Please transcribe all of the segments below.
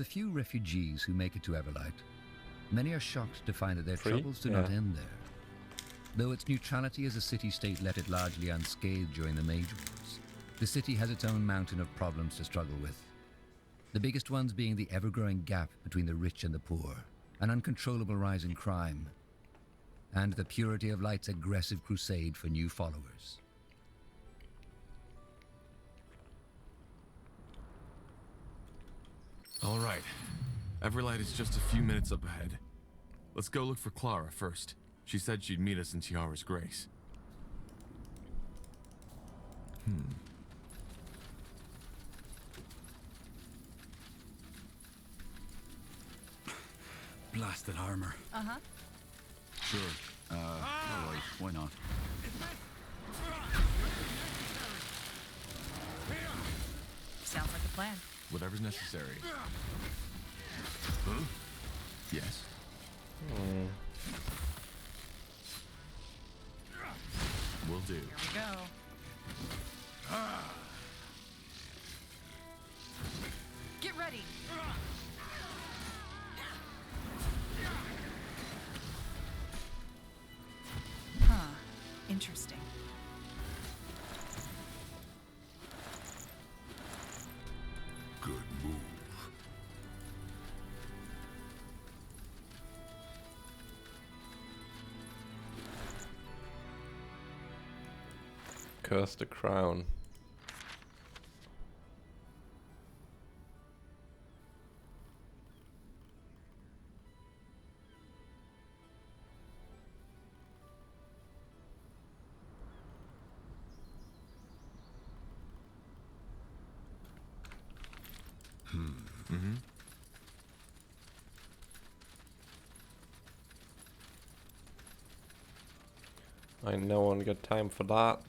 the few refugees who make it to Everlight, many are shocked to find that their troubles do not end there. Though its neutrality as a city-state left it largely unscathed during the Mage Wars, the city has its own mountain of problems to struggle with. The biggest ones being the ever-growing gap between the rich and the poor, an uncontrollable rise in crime, and the Purity of Light's aggressive crusade for new followers. All right. Everlight is just a few minutes up ahead. Let's go look for Clara first. She said she'd meet us in Tiara's Grace. Blasted armor. Uh-huh. Sure. Alright, why not? Sounds like a plan. Whatever's necessary. Huh? Yes. Will do. Here we go. Get ready. Huh. Interesting. Good move. Curse the crown. I no one got time for that.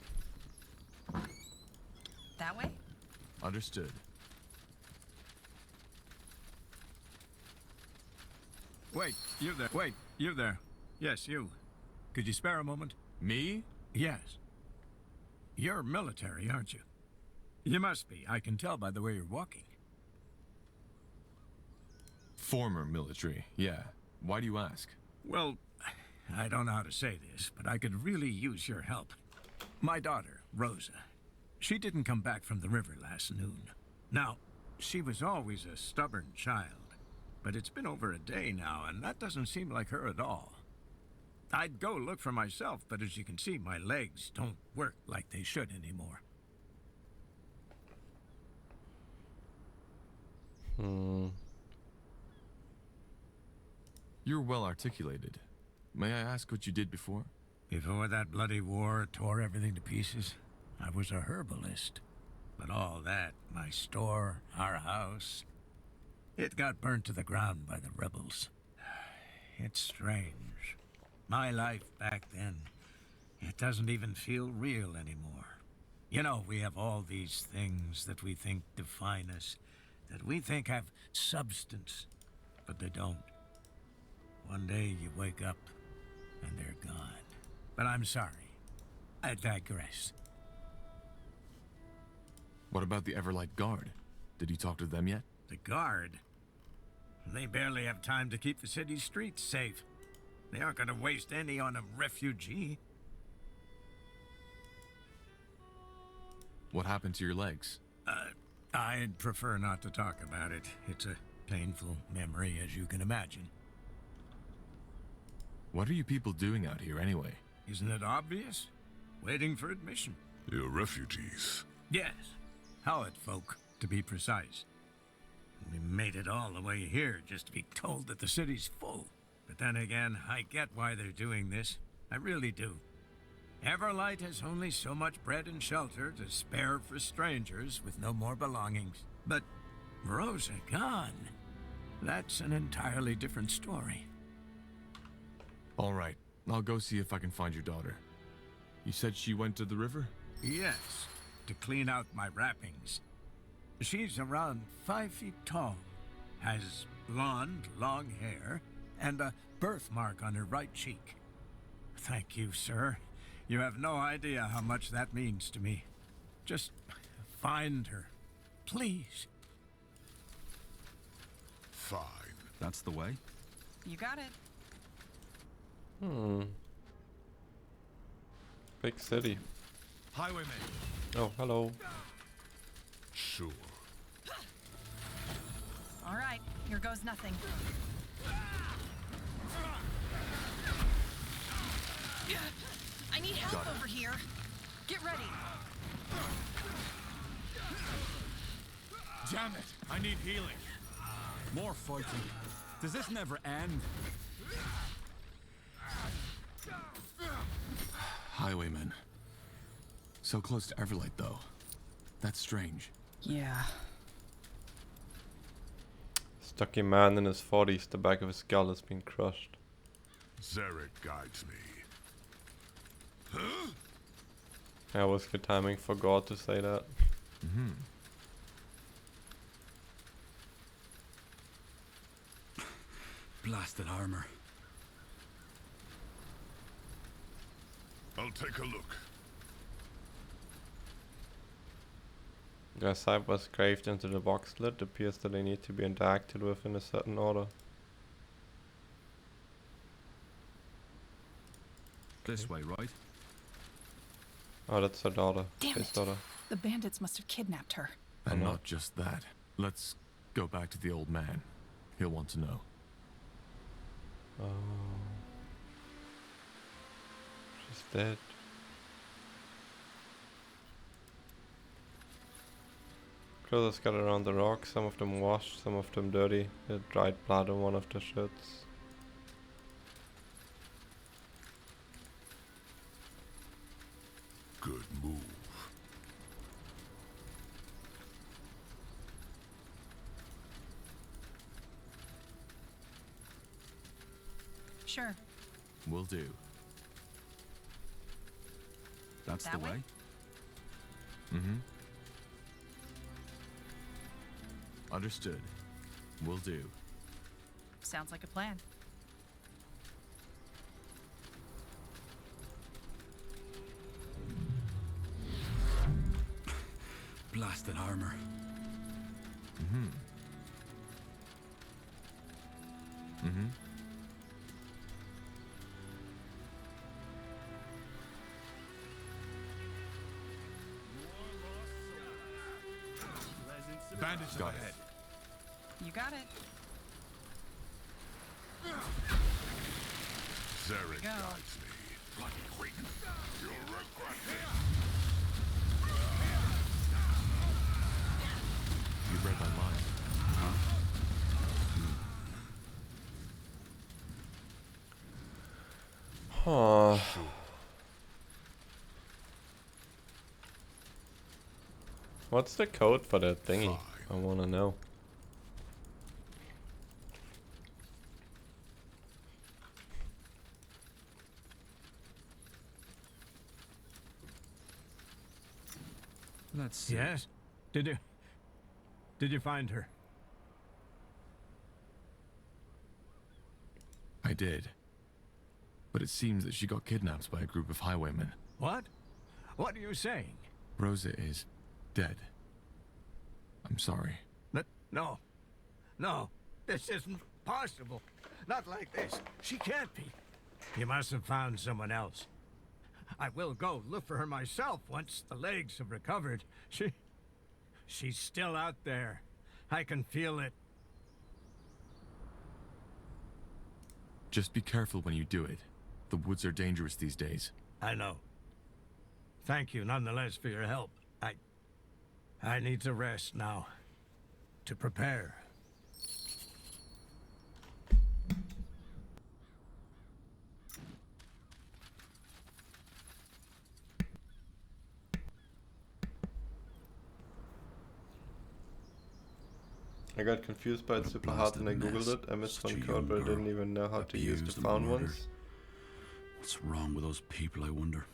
That way? Understood. Wait, you there. Wait, you there. Yes, you. Could you spare a moment? Me? Yes. You're military, aren't you? You must be. I can tell by the way you're walking. Former military, yeah. Why do you ask? Well, I don't know how to say this, but I could really use your help. My daughter, Rosa, she didn't come back from the river last noon. Now, she was always a stubborn child, but it's been over a day now, and that doesn't seem like her at all. I'd go look for myself, but as you can see, my legs don't work like they should anymore. You're well articulated. May I ask what you did before? Before that bloody war tore everything to pieces, I was a herbalist. But all that, my store, our house, it got burnt to the ground by the rebels. It's strange. My life back then, it doesn't even feel real anymore. You know, we have all these things that we think define us, that we think have substance, but they don't. One day you wake up and they're gone. But I'm sorry. I digress. What about the Everlight Guard? Did you talk to them yet? The guard? They barely have time to keep the city streets safe. They aren't going to waste any on a refugee. What happened to your legs? I'd prefer not to talk about it. It's a painful memory, as you can imagine. What are you people doing out here anyway? Isn't it obvious? Waiting for admission. You're refugees. Yes. Howard folk, to be precise. We made it all the way here just to be told that the city's full. But then again, I get why they're doing this. I really do. Everlight has only so much bread and shelter to spare for strangers with no more belongings. But Rosa gone. That's an entirely different story. All right, I'll go see if I can find your daughter. You said she went to the river? Yes, to clean out my wrappings. She's around 5 feet tall, has blonde, long hair, and a birthmark on her right cheek. Thank you, sir. You have no idea how much that means to me. Just find her, please. Fine. That's the way? You got it. Big city. Highwayman. Oh, hello. Sure. All right, here goes nothing. I need help over here. Get ready. Damn it! I need healing. More fighting. Does this never end? Highwayman. So close to Everlight, though. That's strange. Yeah. Stocky man in his 40s, the back of his skull has been crushed. Zarek guides me. Yeah, was good timing for God to say that. Blasted armor. I'll take a look. The site was graved into the box lid. It appears that they need to be interacted with in a certain order. This way, right? Oh, that's her daughter. Damn His it. daughter. The bandits must have kidnapped her. And know. not just that. Let's go back to the old man. He'll want to know. Oh. She's dead. Clothes scattered around the rock, some of them washed, some of them dirty. There's dried blood on one of the shirts. Good move. Sure. Will do. That's That the way? way? Mm-hmm. Understood. Will do. Sounds like a plan. Blasted armor. Mm-hmm. Mm-hmm. Bandits got ahead. You got it. Zarek Go. guides me. Run quick. You'll regret it. You read my mind. Huh. What's the code for that thingy? I wanna know. Let's see. Yes? Did you find her? I did. But it seems that she got kidnapped by a group of highwaymen. What? What are you saying? Rosa is dead. I'm sorry. No. No. This isn't possible. Not like this. She can't be. You must have found someone else. I will go look for her myself once the legs have recovered. She's still out there. I can feel it. Just be careful when you do it. The woods are dangerous these days. I know. Thank you nonetheless for your help. I need to rest now. To prepare. I got confused by it super hard and I googled it. I missed one code but I didn't even know how to use the found ones. What's wrong with those people, I wonder?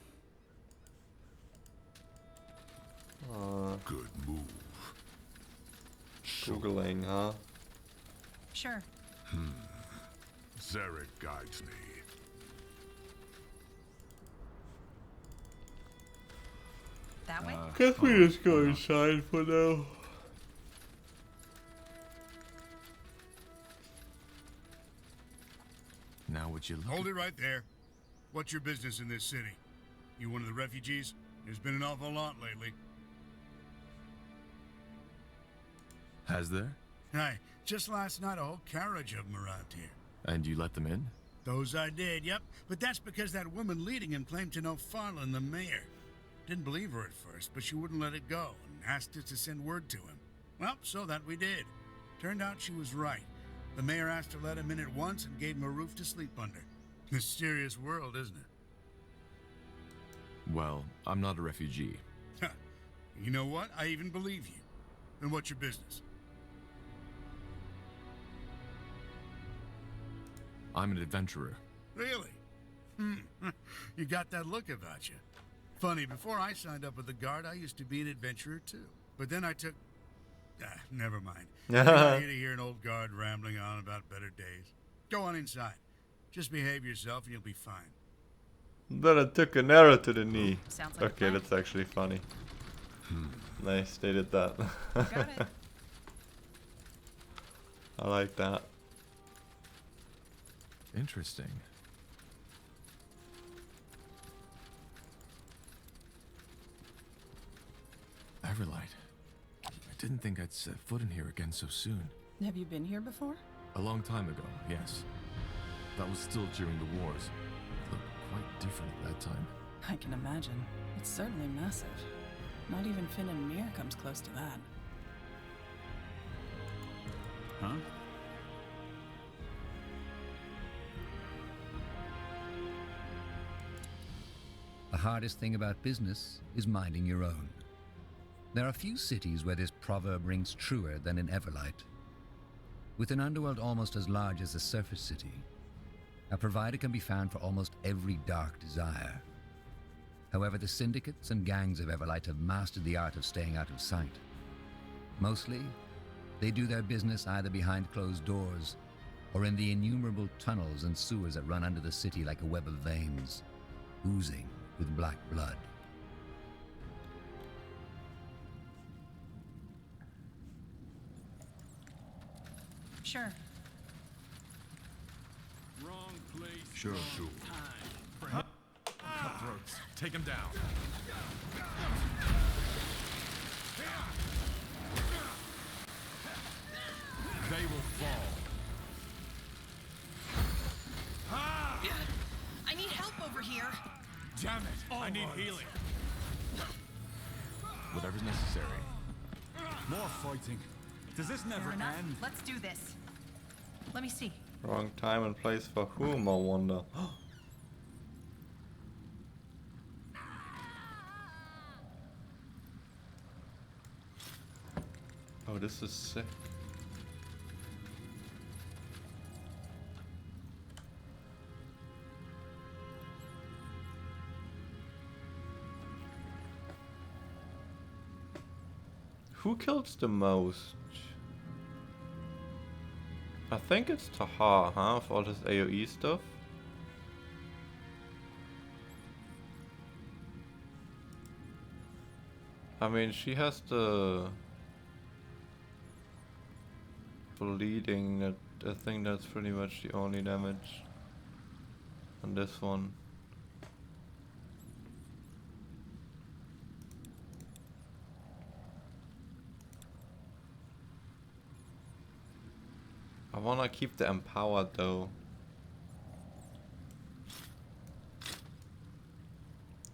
Good move. Googling, huh? Sure. Zarek guides me. That way? Guess we just go inside for now. Now would you look Hold it right there. What's your business in this city? You one of the refugees? There's been an awful lot lately. Has there? Hey, just last night a whole carriage of them arrived here. And you let them in? Those I did, yep. But that's because that woman leading him claimed to know Farland, the mayor. Didn't believe her at first, but she wouldn't let it go and asked us to send word to him. Well, so that we did. Turned out she was right. The mayor asked to let him in at once and gave him a roof to sleep under. Mysterious world, isn't it? Well, I'm not a refugee. You know what? I even believe you. Then what's your business? I'm an adventurer. Really? You got that look about you. Funny, before I signed up with the Guard, I used to be an adventurer too. But then I took... never mind. You're not here to hear an old guard rambling on about better days. Go on inside. Just behave yourself and you'll be fine. Then I took an arrow to the knee. Sounds like a Okay, plan. that's actually funny. Nice, they did that. Got it. I like that. Interesting. Everlight. I didn't think I'd set foot in here again so soon. Have you been here before? A long time ago, yes. That was still during the wars. It looked quite different at that time. I can imagine. It's certainly massive. Not even Finn and Mir comes close to that. Huh? The hardest thing about business is minding your own. There are few cities where this proverb rings truer than in Everlight. With an underworld almost as large as a surface city, a provider can be found for almost every dark desire. However, the syndicates and gangs of Everlight have mastered the art of staying out of sight. Mostly, they do their business either behind closed doors or in the innumerable tunnels and sewers that run under the city like a web of veins, oozing with black blood. Sure. Wrong place. Sure, wrong sure. time. Cutthroats, take him down. They will fall. I need help over here. Damn it! I need healing. Whatever's necessary. More fighting. Does this never Fair enough. end? Let's do this. Let me see. Wrong time and place for whom, I wonder. Oh, this is sick. Who kills the most? I think it's Taha, huh? For all this AoE stuff. I mean, she has the bleeding. That I think that's pretty much the only damage on this one. I wanna keep the empowered though.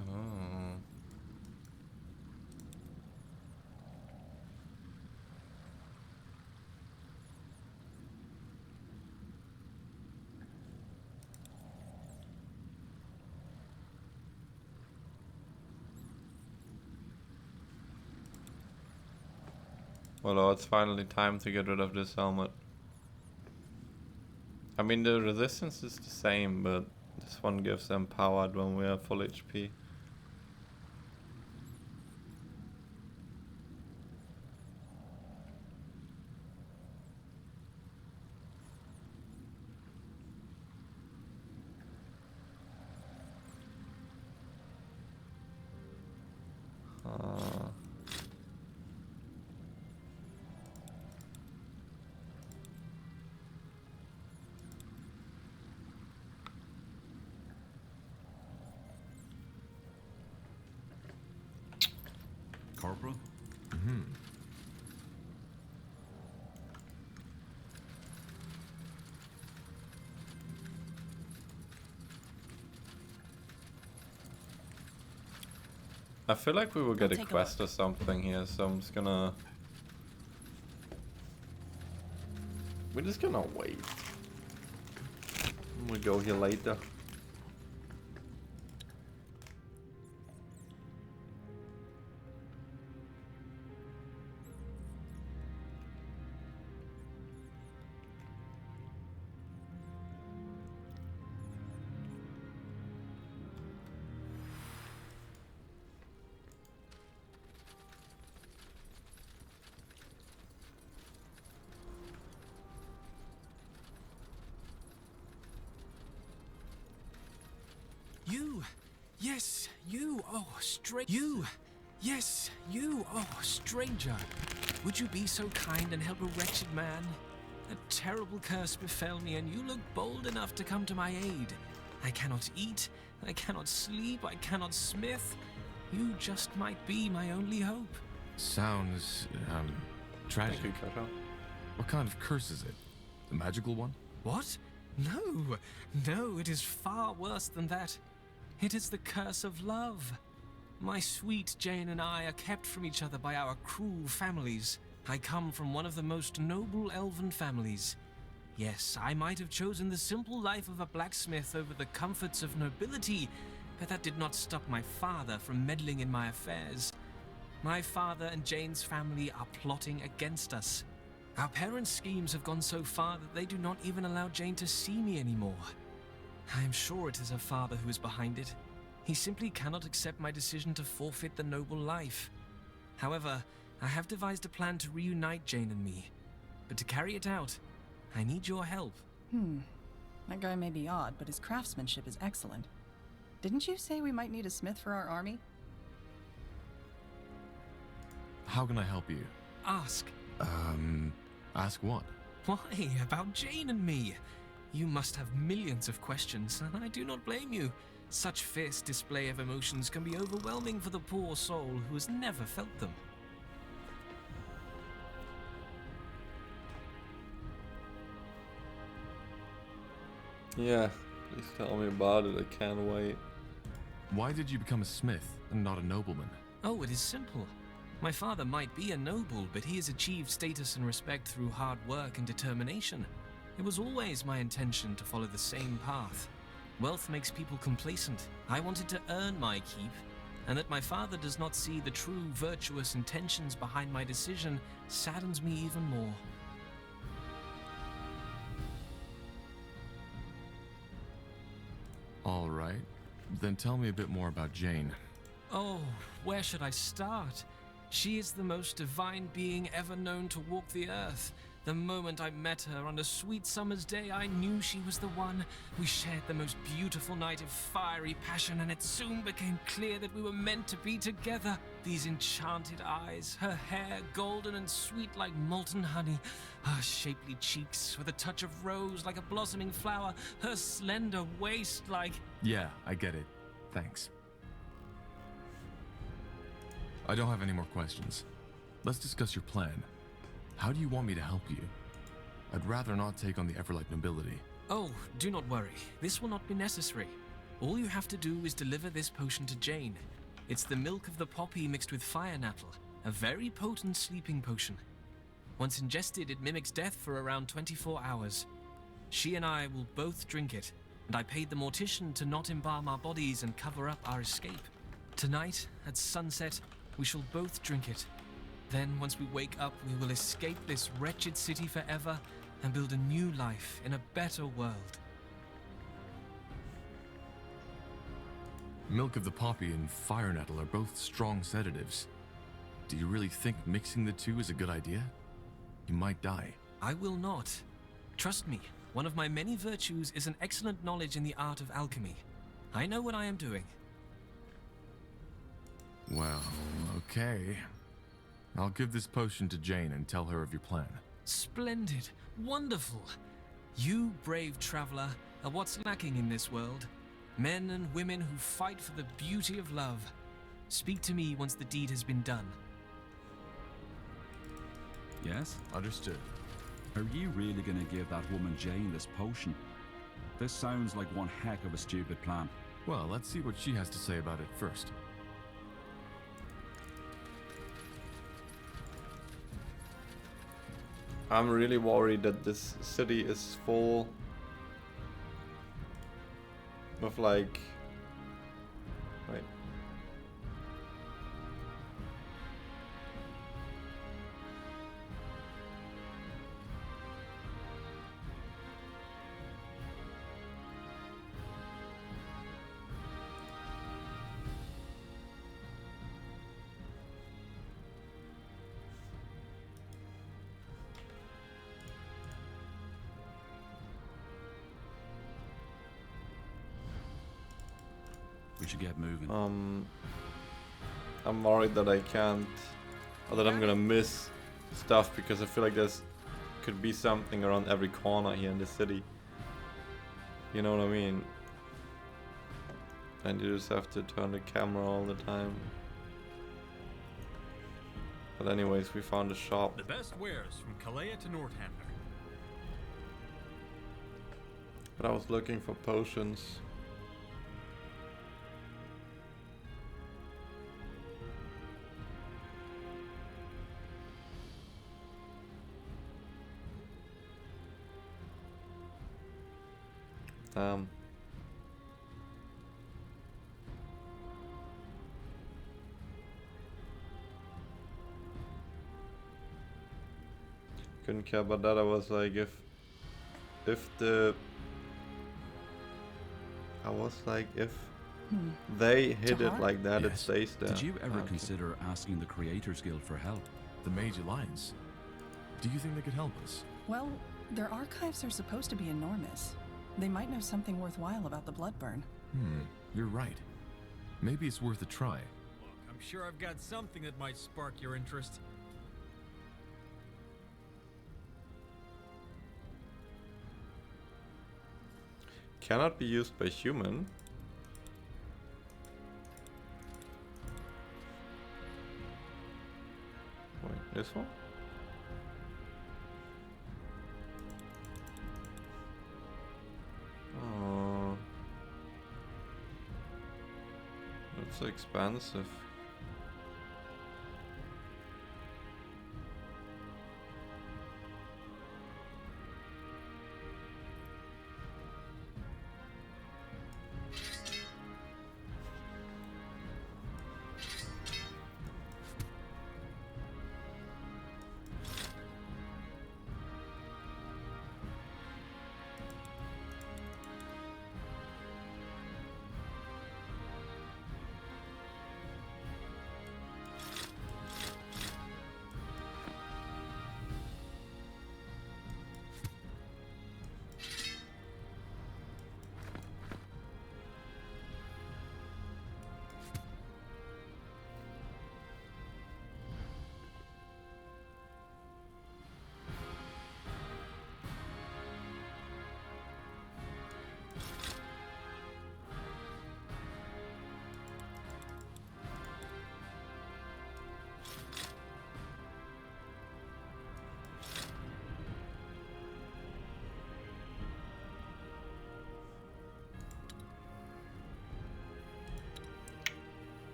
Oh. Well, it's finally time to get rid of this helmet. I mean, the resistance is the same, but this one gives them powered when we are full HP. I feel like we will get a take a quest or something here, so I'm just gonna... We're just gonna wait. We'll go here later. You! Yes, you! Oh, You! Yes, you! Oh, stranger! Would you be so kind and help a wretched man? A terrible curse befell me, and you look bold enough to come to my aid. I cannot eat, I cannot sleep, I cannot smith. You just might be my only hope. Sounds, tragic. Thank you, Kata. What kind of curse is it? The magical one? What? No, no, it is far worse than that. It is the curse of love. My sweet Jane and I are kept from each other by our cruel families. I come from one of the most noble elven families. Yes, I might have chosen the simple life of a blacksmith over the comforts of nobility, but that did not stop my father from meddling in my affairs. My father and Jane's family are plotting against us. Our parents' schemes have gone so far that they do not even allow Jane to see me anymore. I am sure it is her father who is behind it. He simply cannot accept my decision to forfeit the noble life. However, I have devised a plan to reunite Jane and me. But to carry it out, I need your help. That guy may be odd, but his craftsmanship is excellent. Didn't you say we might need a smith for our army? How can I help you? Ask. Ask what? Why, about Jane and me. You must have millions of questions, and I do not blame you. Such fierce display of emotions can be overwhelming for the poor soul who has never felt them. Yeah, please tell me about it, I can't wait. Why did you become a smith and not a nobleman? Oh, it is simple. My father might be a noble, but he has achieved status and respect through hard work and determination. It was always my intention to follow the same path. Wealth makes people complacent. I wanted to earn my keep, and that my father does not see the true virtuous intentions behind my decision saddens me even more. All right. Then tell me a bit more about Jane. Oh, where should I start? She is the most divine being ever known to walk the earth. The moment I met her on a sweet summer's day, I knew she was the one. We shared the most beautiful night of fiery passion, and it soon became clear that we were meant to be together. These enchanted eyes, her hair golden and sweet like molten honey, her shapely cheeks with a touch of rose like a blossoming flower, her slender waist like... Yeah, I get it. Thanks. I don't have any more questions. Let's discuss your plan. How do you want me to help you? I'd rather not take on the Everlight nobility. Oh, do not worry. This will not be necessary. All you have to do is deliver this potion to Jane. It's the milk of the poppy mixed with fire nettle, a very potent sleeping potion. Once ingested, it mimics death for around 24 hours. She and I will both drink it, and I paid the mortician to not embalm our bodies and cover up our escape. Tonight, at sunset, we shall both drink it. Then, once we wake up, we will escape this wretched city forever and build a new life in a better world. Milk of the poppy and fire nettle are both strong sedatives. Do you really think mixing the two is a good idea? You might die. I will not. Trust me, one of my many virtues is an excellent knowledge in the art of alchemy. I know what I am doing. Well, okay. I'll give this potion to Jane and tell her of your plan. Splendid. Wonderful. You, brave traveler, are what's lacking in this world. Men and women who fight for the beauty of love. Speak to me once the deed has been done. Yes? Understood. Are you really gonna give that woman Jane this potion? This sounds like one heck of a stupid plan. Well, let's see what she has to say about it first. I'm really worried that this city is full of like... Wait. We should get moving. I'm worried that I can't, or that I'm gonna miss stuff, because I feel like there's could be something around every corner here in the city. You know what I mean? And you just have to turn the camera all the time. But anyways, we found a shop. The best wares from Kalea to Northampton. But I was looking for potions. Couldn't care about that. I was like, if they hit it like that, it Yes. stays there. Did you ever Okay. consider asking the Creators Guild for help? The Mage Alliance. Do you think they could help us? Well, their archives are supposed to be enormous. They might know something worthwhile about the Bloodburn. You're right. Maybe it's worth a try. Look, I'm sure I've got something that might spark your interest. Cannot be used by human. Wait, this one? Oh, that's expensive.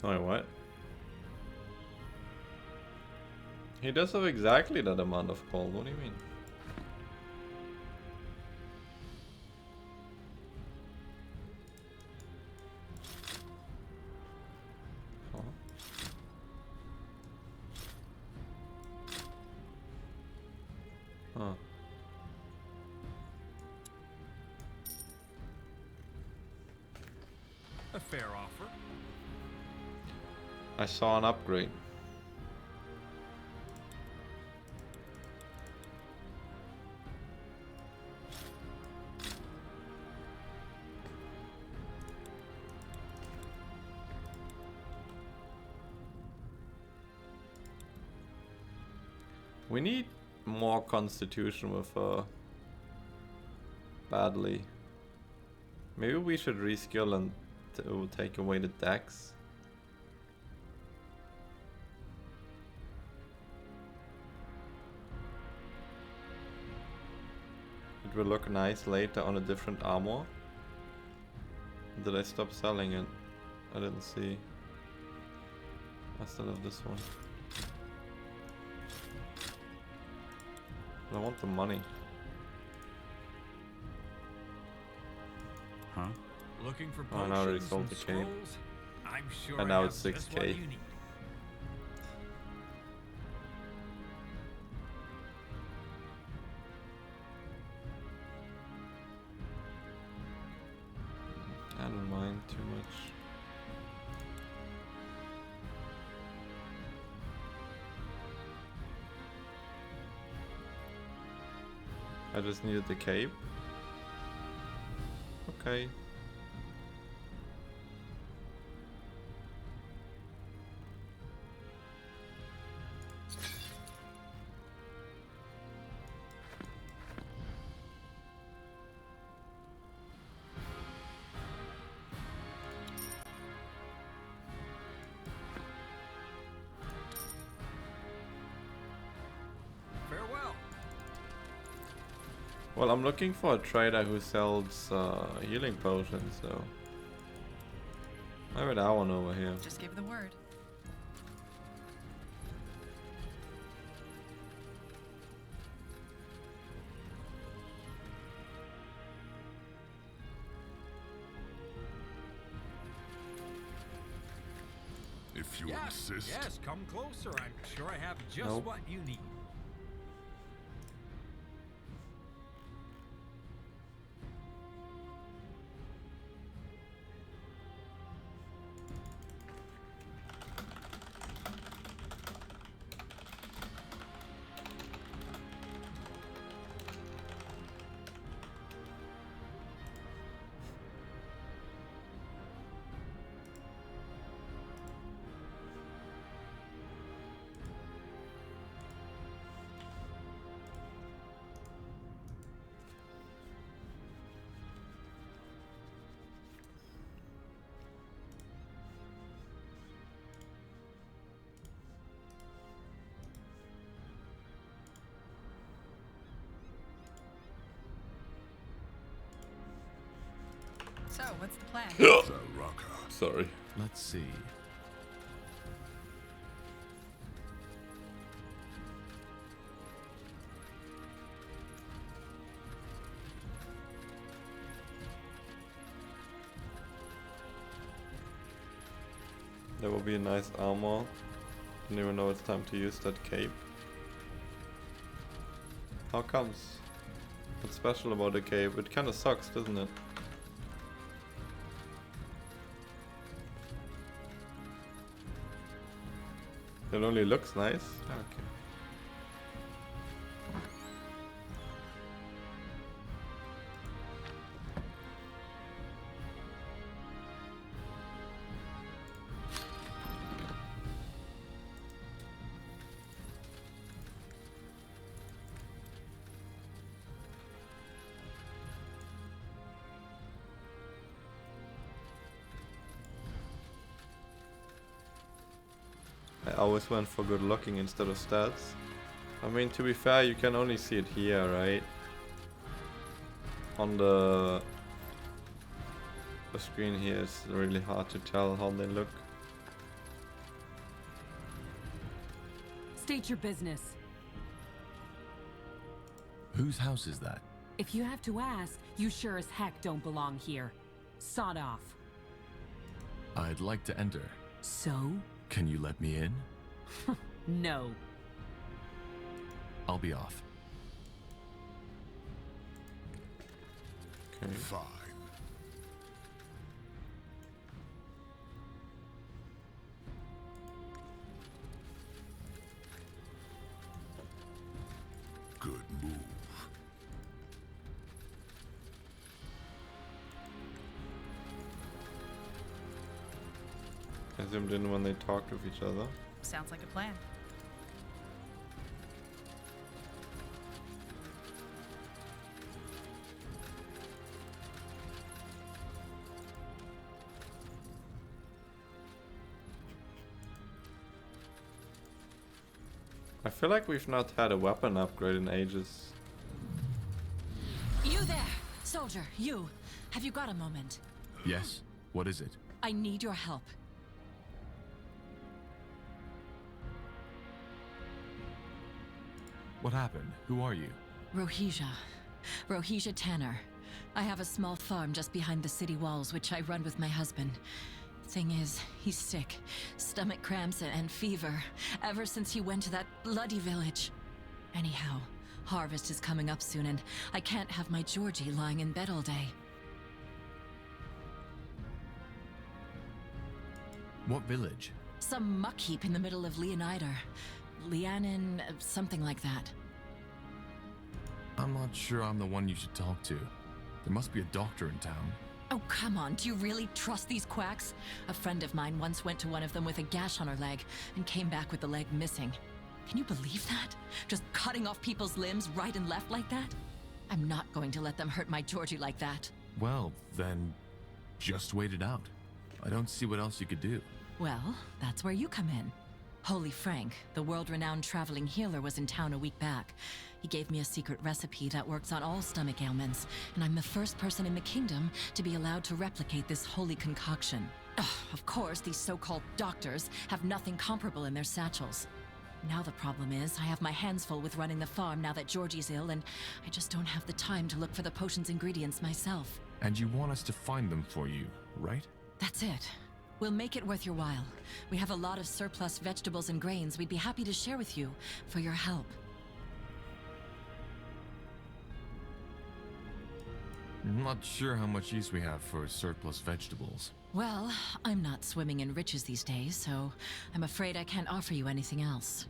Wait, what? He does have exactly that amount of gold. What do you mean? Huh? Huh. A fair offer. I saw an upgrade. We need more constitution with badly. Maybe we should reskill and take away the dex. It will look nice later on a different armor. Did I stop selling it? I didn't see. I still have this one. I want the money. Huh? Looking for Oh, I already potions sold and the cape. scrolls? I'm sure And I now have it's just what 6K. you need. I don't mind too much. I just needed the cape. Okay. Farewell. Well, I'm looking for a trader who sells healing potions, so maybe that one over here. Just give the word. If you Yes, insist. yes, come closer. I'm sure I have just Nope. what you need. So, what's the plan? Zaraka. Sorry. Let's see. There will be a nice armor. Don't even know it's time to use that cape. How comes? What's special about the cape? It kinda sucks, doesn't it? It only looks nice? Okay. I always went for good looking instead of stats. I mean, to be fair, you can only see it here, right? On the screen here, it's really hard to tell how they look. State your business. Whose house is that? If you have to ask, you sure as heck don't belong here. Sod off. I'd like to enter. So? Can you let me in? No. I'll be off. Okay. Fine. Good move. I zoomed in when they talked with each other. Sounds like a plan. I feel like we've not had a weapon upgrade in ages. You there! Soldier, you! Have you got a moment? Yes? What is it? I need your help. What happened? Who are you? Rohija Tanner. I have a small farm just behind the city walls, which I run with my husband. Thing is, he's sick. Stomach cramps and fever, ever since he went to that bloody village. Anyhow, harvest is coming up soon, and I can't have my Georgie lying in bed all day. What village? Some muck heap in the middle of Leonider. Lianin, something like that. I'm not sure I'm the one you should talk to. There must be a doctor in town. Oh, come on, do you really trust these quacks? A friend of mine once went to one of them with a gash on her leg and came back with the leg missing. Can you believe that? Just cutting off people's limbs right and left like that? I'm not going to let them hurt my Georgie like that. Well, then, just wait it out. I don't see what else you could do. Well, that's where you come in. Holy Frank, the world-renowned traveling healer, was in town a week back. He gave me a secret recipe that works on all stomach ailments, and I'm the first person in the kingdom to be allowed to replicate this holy concoction. Ugh, of course, these so-called doctors have nothing comparable in their satchels. Now the problem is, I have my hands full with running the farm now that Georgie's ill, and I just don't have the time to look for the potion's ingredients myself. And you want us to find them for you, right? That's it. We'll make it worth your while. We have a lot of surplus vegetables and grains we'd be happy to share with you for your help. I'm not sure how much use we have for surplus vegetables. Well, I'm not swimming in riches these days, so I'm afraid I can't offer you anything else.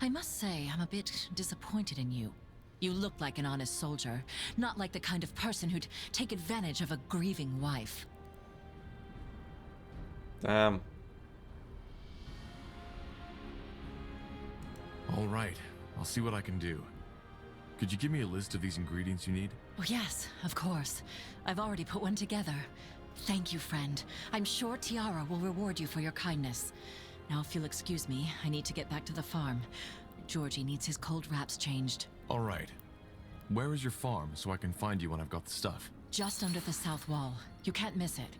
I must say, I'm a bit disappointed in you. You look like an honest soldier, not like the kind of person who'd take advantage of a grieving wife. Damn. All right, I'll see what I can do. Could you give me a list of these ingredients you need? Oh yes, of course. I've already put one together. Thank you, friend. I'm sure Tiara will reward you for your kindness. Now, if you'll excuse me, I need to get back to the farm. Georgie needs his cold wraps changed. All right. Where is your farm so I can find you when I've got the stuff? Just under the south wall. You can't miss it.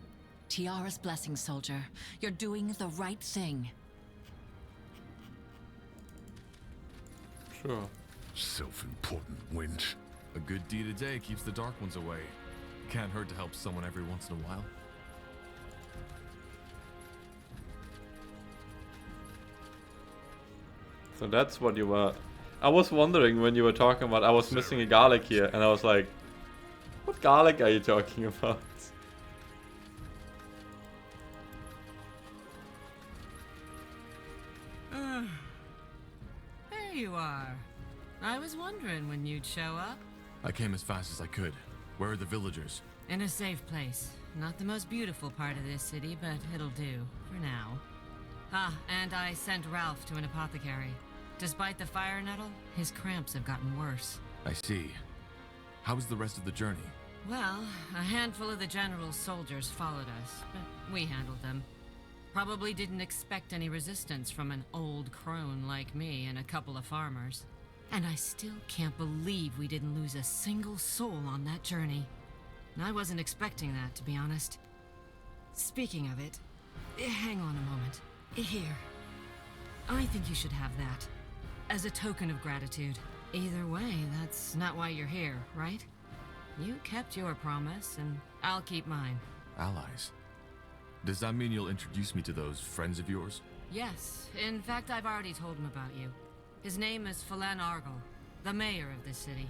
Tiara's blessing, soldier. You're doing the right thing. Sure. Self-important wench. A good deed a day keeps the dark ones away. Can't hurt to help someone every once in a while. So that's what you were. I was wondering when you were talking about I was missing a garlic here, and I was like, what garlic are you talking about? There you are. I was wondering when you'd show up. I came as fast as I could. Where are the villagers? In a safe place. Not the most beautiful part of this city, but it'll do, for now. Ah, and I sent Ralph to an apothecary. Despite the fire nettle, his cramps have gotten worse. I see. How was the rest of the journey? Well, a handful of the general's soldiers followed us, but we handled them. Probably didn't expect any resistance from an old crone like me and a couple of farmers. And I still can't believe we didn't lose a single soul on that journey. I wasn't expecting that, to be honest. Speaking of it, hang on a moment. Here. I think you should have that. As a token of gratitude. Either way, that's not why you're here, right? You kept your promise, and I'll keep mine. Allies? Does that mean you'll introduce me to those friends of yours? Yes. In fact, I've already told him about you. His name is Phelan Argyle, the mayor of this city.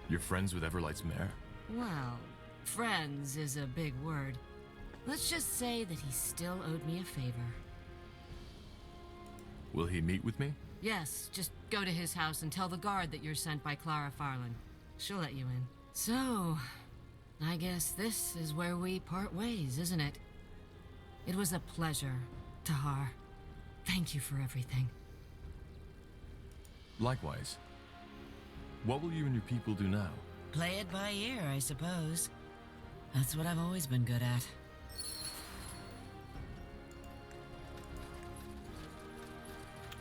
You're friends with Everlight's mayor? Well, friends is a big word. Let's just say that he still owed me a favor. Will he meet with me? Yes, just go to his house and tell the guard that you're sent by Clara Farland. She'll let you in. So, I guess this is where we part ways, isn't it? It was a pleasure, Tahar. Thank you for everything. Likewise. What will you and your people do now? Play it by ear, I suppose. That's what I've always been good at.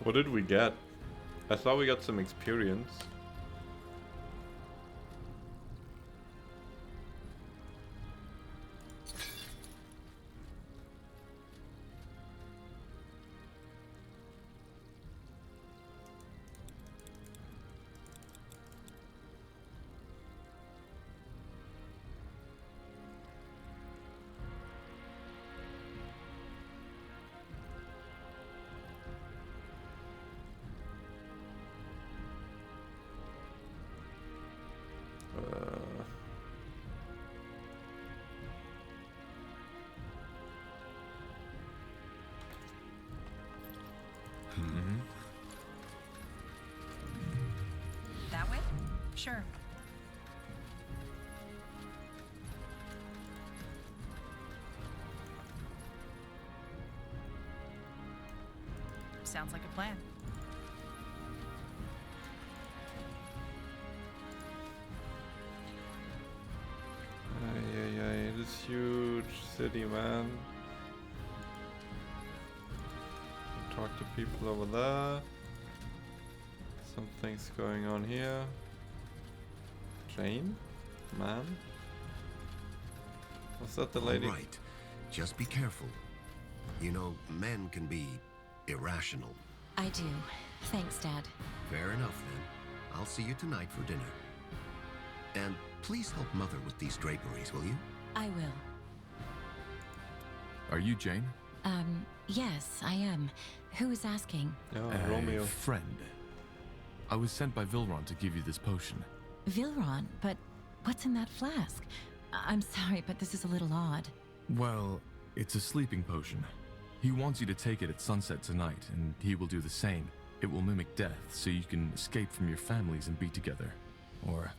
What did we get? I thought we got some experience. Sure. Sounds like a plan. This huge city, man. Talk to people over there. Something's going on here. Jane? Man? Was that the lady? All right. Just be careful. You know, men can be irrational. I do. Thanks, Dad. Fair enough, then. I'll see you tonight for dinner. And please help Mother with these draperies, will you? I will. Are you Jane? Yes, I am. Who is asking? Romeo. Friend. I was sent by Vilron to give you this potion. Vilron? But what's in that flask? I'm sorry, but this is a little odd. Well, it's a sleeping potion. He wants you to take it at sunset tonight, and he will do the same. It will mimic death, so you can escape from your families and be together. Or,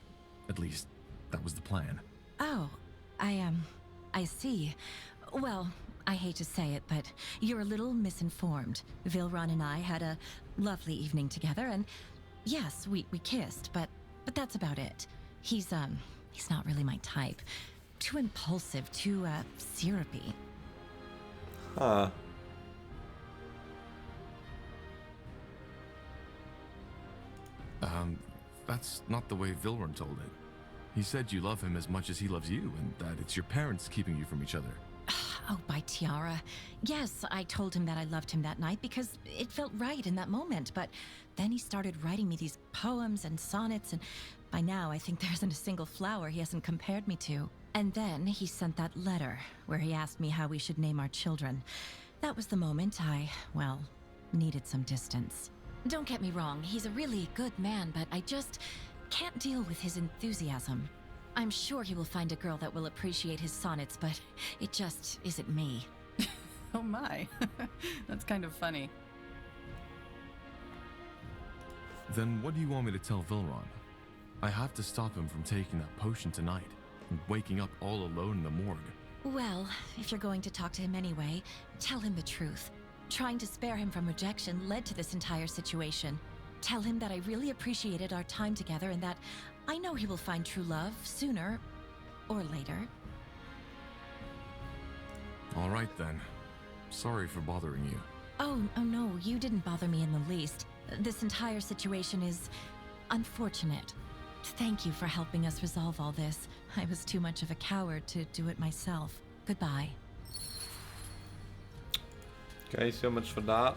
at least, that was the plan. Oh, I see. Well, I hate to say it, but you're a little misinformed. Vilron and I had a lovely evening together, and yes, we kissed, but that's about it. He's not really my type. Too impulsive, too, syrupy. Huh. That's not the way Vilron told it. He said you love him as much as he loves you, and that it's your parents keeping you from each other. Oh, by Tiara. Yes, I told him that I loved him that night because it felt right in that moment, but then he started writing me these poems and sonnets, and by now I think there isn't a single flower he hasn't compared me to. And then he sent that letter where he asked me how we should name our children. That was the moment I, well, needed some distance. Don't get me wrong, he's a really good man, but I just can't deal with his enthusiasm. I'm sure he will find a girl that will appreciate his sonnets, but it just isn't me. Oh my, that's kind of funny. Then what do you want me to tell Vilron? I have to stop him from taking that potion tonight and waking up all alone in the morgue. Well, if you're going to talk to him anyway, tell him the truth. Trying to spare him from rejection led to this entire situation. Tell him that I really appreciated our time together and that I know he will find true love sooner or later. All right then. Sorry for bothering you. Oh no, you didn't bother me in the least. This entire situation is unfortunate. Thank you for helping us resolve all this. I was too much of a coward to do it myself. Goodbye. Okay, so much for that.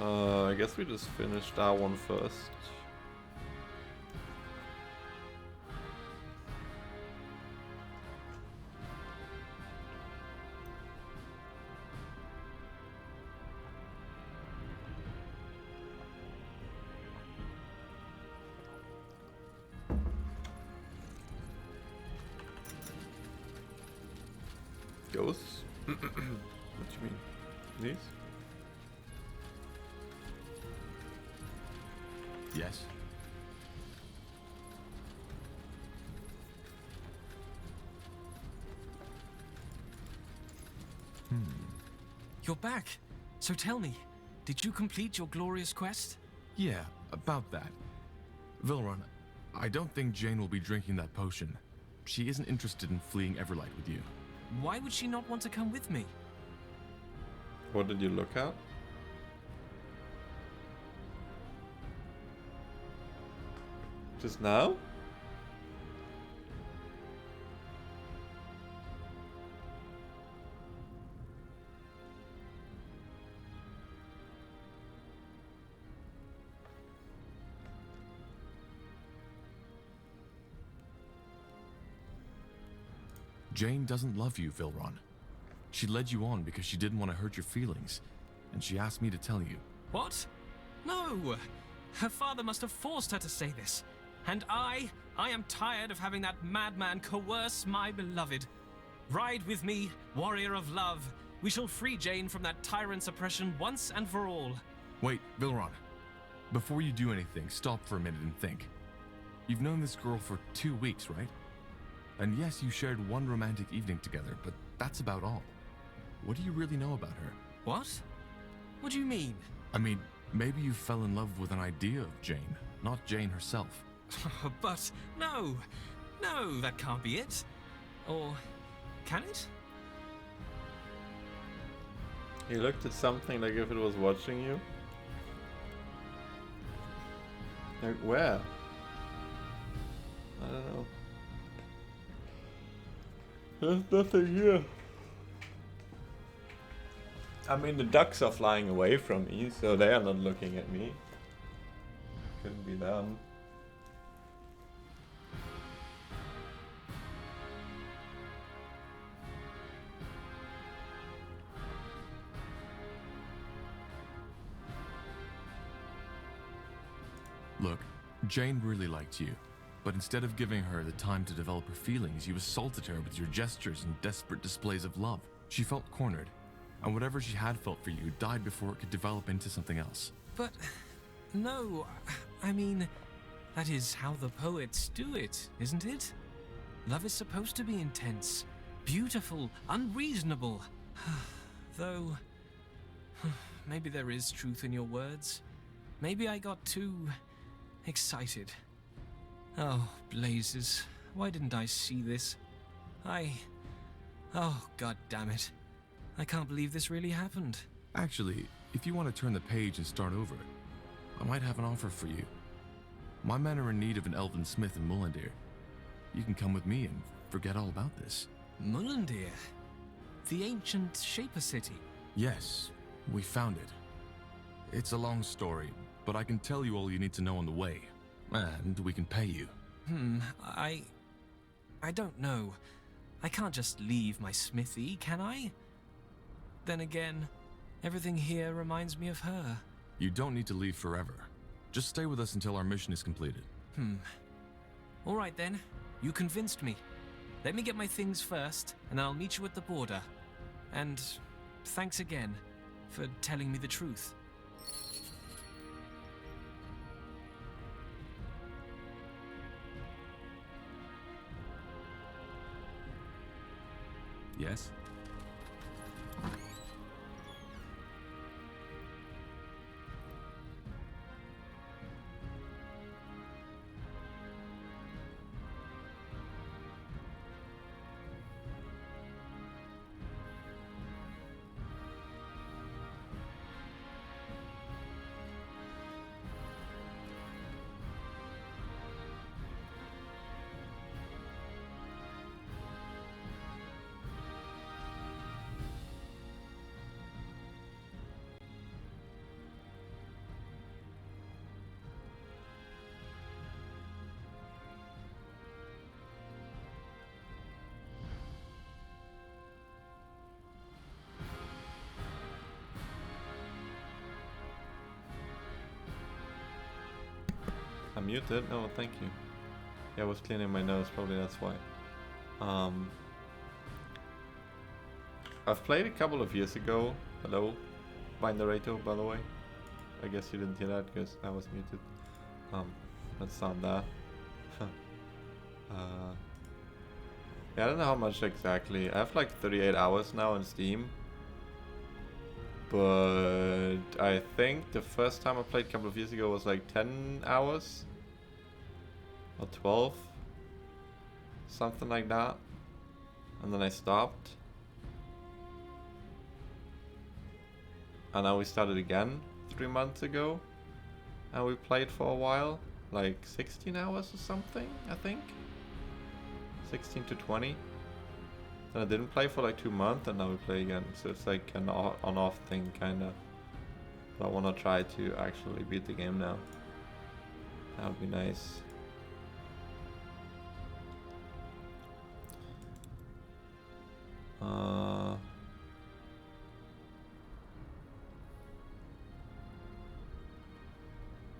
I guess we just finished that one first. Ghosts? What do you mean? These? Yes. You're back. So tell me, did you complete your glorious quest? Yeah, about that. Vilron, I don't think Jane will be drinking that potion. She isn't interested in fleeing Everlight with you. Why would she not want to come with me? What did you look at? Just now? Jane doesn't love you, Vilron. She led you on because she didn't want to hurt your feelings, and she asked me to tell you. What? No! Her father must have forced her to say this. And I am tired of having that madman coerce my beloved. Ride with me, warrior of love, We shall free Jane from that tyrant's oppression once and for all. Wait, Vilron. Before you do anything, stop for a minute and think. You've known this girl for 2 weeks, right? And yes, you shared one romantic evening together, but that's about all. What do you really know about her? What? What do you mean? I mean, maybe you fell in love with an idea of Jane, not Jane herself. But no, that can't be it. Or can it? He looked at something like if it was watching you. Like where? I don't know. There's nothing here. I mean, the ducks are flying away from me, so they are not looking at me. Couldn't be them. Look, Jane really liked you, but instead of giving her the time to develop her feelings, you assaulted her with your gestures and desperate displays of love. She felt cornered, and whatever she had felt for you died before it could develop into something else. But no, I mean, that is how the poets do it, isn't it? Love is supposed to be intense, beautiful, unreasonable. Though, maybe there is truth in your words. Maybe I got too excited. Oh, blazes. Why didn't I see this? Oh, god damn it. I can't believe this really happened. Actually, if you want to turn the page and start over, I might have an offer for you. My men are in need of an elven smith in Mullendeer. You can come with me and forget all about this. Mullendeer? The ancient Shaper city? Yes, we found it. It's a long story, but I can tell you all you need to know on the way. And we can pay you. I don't know. I can't just leave my smithy, can I? Then again, everything here reminds me of her. You don't need to leave forever. Just stay with us until our mission is completed. All right then. You convinced me. Let me get my things first, and I'll meet you at the border. And thanks again for telling me the truth. Yes? I'm muted? No, thank you. Yeah, I was cleaning my nose, probably that's why. I've played a couple of years ago. Hello, my narrator, by the way. I guess you didn't hear that because I was muted. Let's sound that. Yeah, I don't know how much exactly. I have like 38 hours now on Steam. But I think the first time I played a couple of years ago was like 10 hours. Or 12. Something like that. And then I stopped. And now we started again 3 months ago. And we played for a while. Like 16 hours or something, I think. 16 to 20. Then I didn't play for like 2 months and now we play again. So it's like an on-off thing kinda. But I wanna try to actually beat the game now. That would be nice.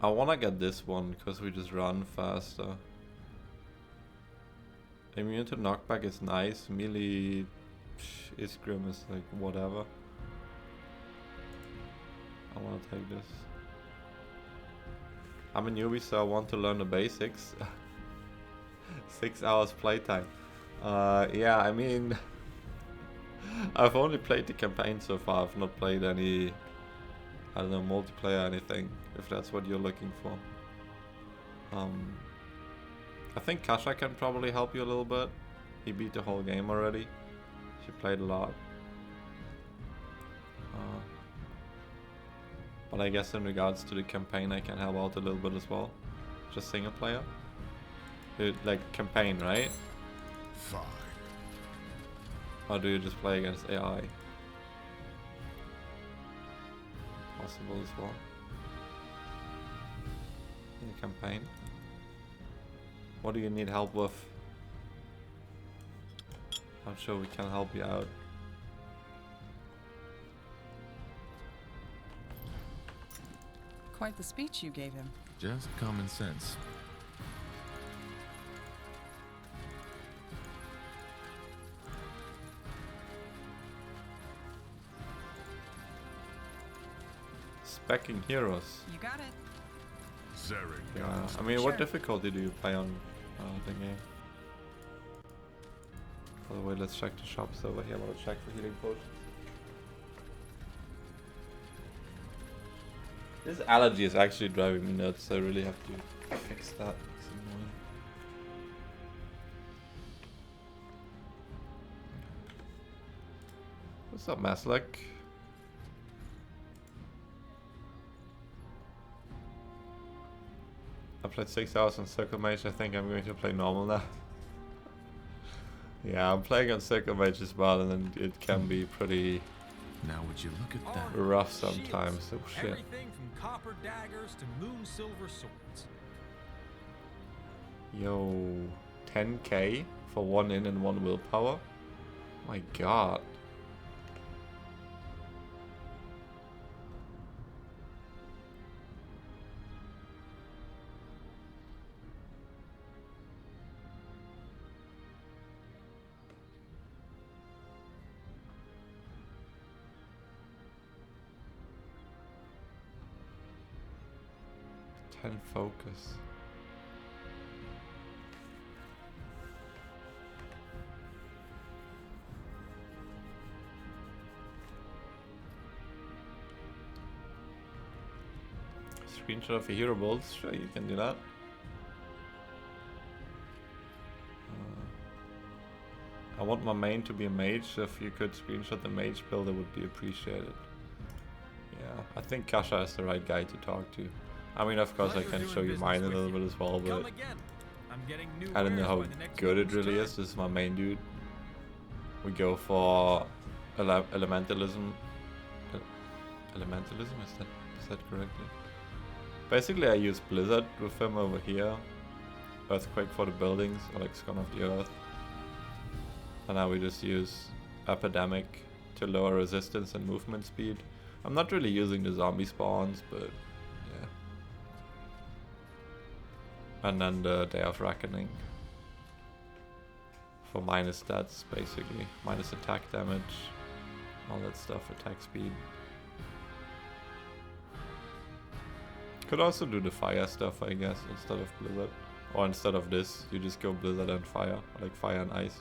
I wanna get this one because we just run faster. Immune to knockback is nice. Melee Isgrim is like whatever. I want to take this. I'm a newbie, so I want to learn the basics. 6 hours playtime. Yeah, I mean, I've only played the campaign so far. I've not played any, I don't know, multiplayer or anything, if that's what you're looking for. I think Kasha can probably help you a little bit. He beat the whole game already. She played a lot. But I guess in regards to the campaign, I can help out a little bit as well. Just single player. Like campaign, right? Fine. Or do you just play against AI? Possible as well. In the campaign. What do you need help with? I'm sure we can help you out. Quite the speech you gave him. Just common sense. Specking heroes. You got it. Zarek. Yeah, I mean, what difficulty do you play on the game? By the way, let's check the shops over here. I want to check for healing potions. This allergy is actually driving me nuts. I really have to fix that. It's annoying. What's up, Maslick? I played 6 hours on Circle Mage. I think I'm going to play normal now. Yeah, I'm playing on Circle Mage as well, and then it can be pretty. Now would you look at that? Rough sometimes. Oh shit. Everything from copper daggers to moon silver swords. Yo, 10k for 1 in and 1 willpower? My god. Focus. Screenshot of a hero bolts, sure you can do that. I want my main to be a mage, so if you could screenshot the mage build, it would be appreciated. Yeah, I think Kasha is the right guy to talk to. I mean, of course, I can show you mine a little bit as well, but I don't know how good it really is. This is my main dude. We go for elementalism. Elementalism, is that correctly? Basically, I use Blizzard with him over here. Earthquake for the buildings, or like Scum of the Earth. And now we just use Epidemic to lower resistance and movement speed. I'm not really using the zombie spawns, but yeah. And then the Day of Reckoning for minus stats, basically. Minus attack damage, all that stuff, attack speed. Could also do the fire stuff, I guess, instead of Blizzard. Or instead of this, you just go Blizzard and fire, like fire and ice,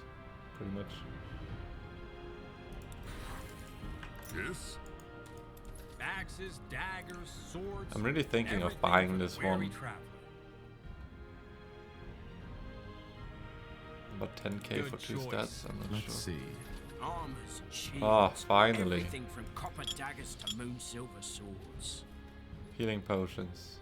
pretty much. Yes? Axes, daggers, swords. I'm really thinking of buying this one. But 10k for 2 stats, I'm not Let's sure. see. Armors, shields, Ah, finally. Everything from copper daggers to moon silver swords. Healing potions.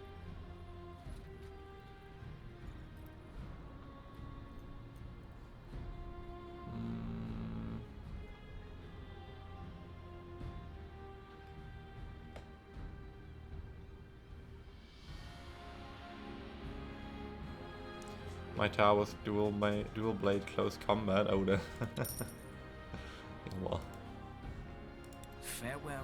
My tower was dual blade close combat. Oh, the well. Farewell.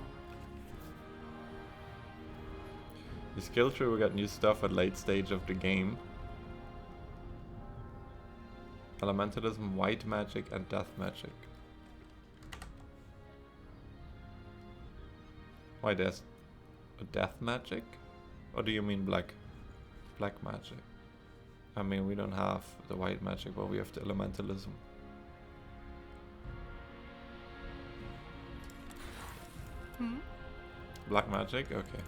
The skill tree will get new stuff at late stage of the game. Elementalism, white magic, and death magic. Why, there's a death magic? Or do you mean black magic? I mean, we don't have the white magic, but we have the elementalism. Black magic? Okay.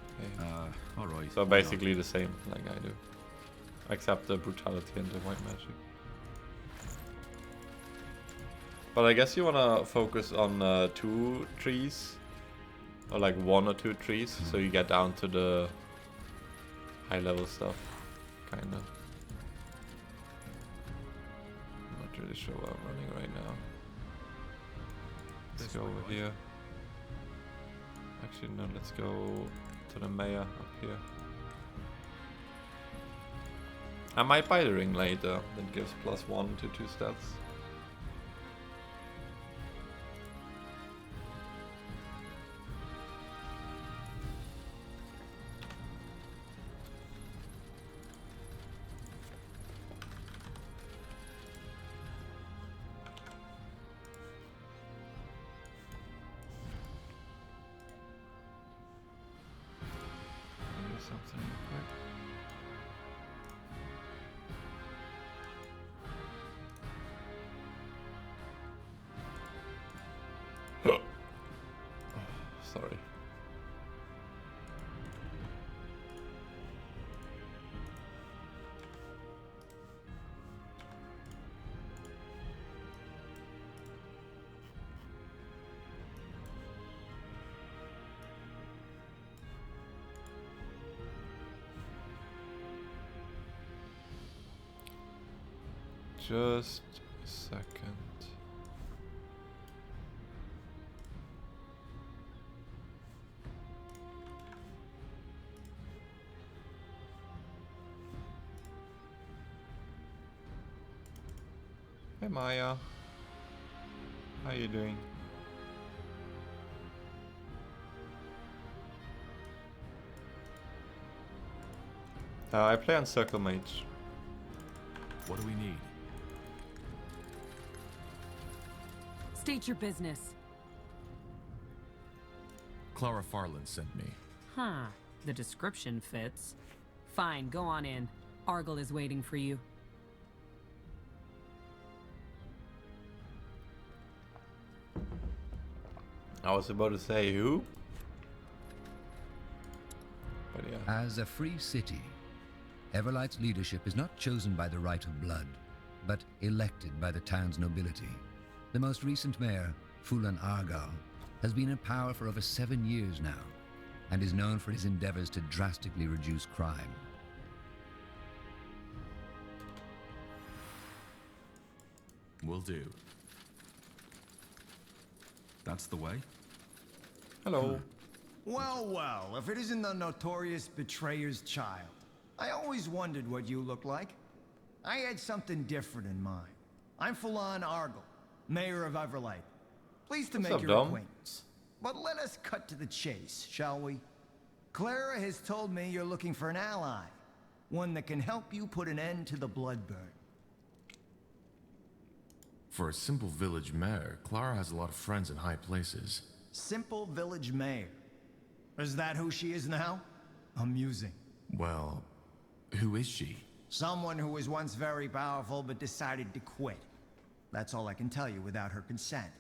Alright. So basically the same, like I do. Except the brutality and the white magic. But I guess you wanna focus on 2 trees. Or like 1 or 2 trees, so you get down to the high level stuff. Kinda. I'm not really sure where I'm running right now. Let's go over here. Actually, no, let's go to the mayor up here. I might buy the ring later, that gives +1 to 2 stats. Something real quick. Sorry. Just a second. Hey Maya, how you doing? I play on Circle Mage. What do we need? State your business. Clara Farland sent me. Huh. The description fits. Fine, go on in. Argyle is waiting for you. I was about to say who? But yeah. As a free city, Everlight's leadership is not chosen by the right of blood, but elected by the town's nobility. The most recent mayor, Fulan Argyle, has been in power for over 7 years now, and is known for his endeavors to drastically reduce crime. Will do. That's the way? Hello. Well, well, if it isn't the notorious betrayer's child. I always wondered what you looked like. I had something different in mind. I'm Fulan Argyle, Mayor of Everlight. Pleased to make your acquaintance. But let us cut to the chase, shall we? Clara has told me you're looking for an ally. One that can help you put an end to the bloodburn. For a simple village mayor, Clara has a lot of friends in high places. Simple village mayor. Is that who she is now? Amusing. Well, who is she? Someone who was once very powerful but decided to quit. That's all I can tell you without her consent.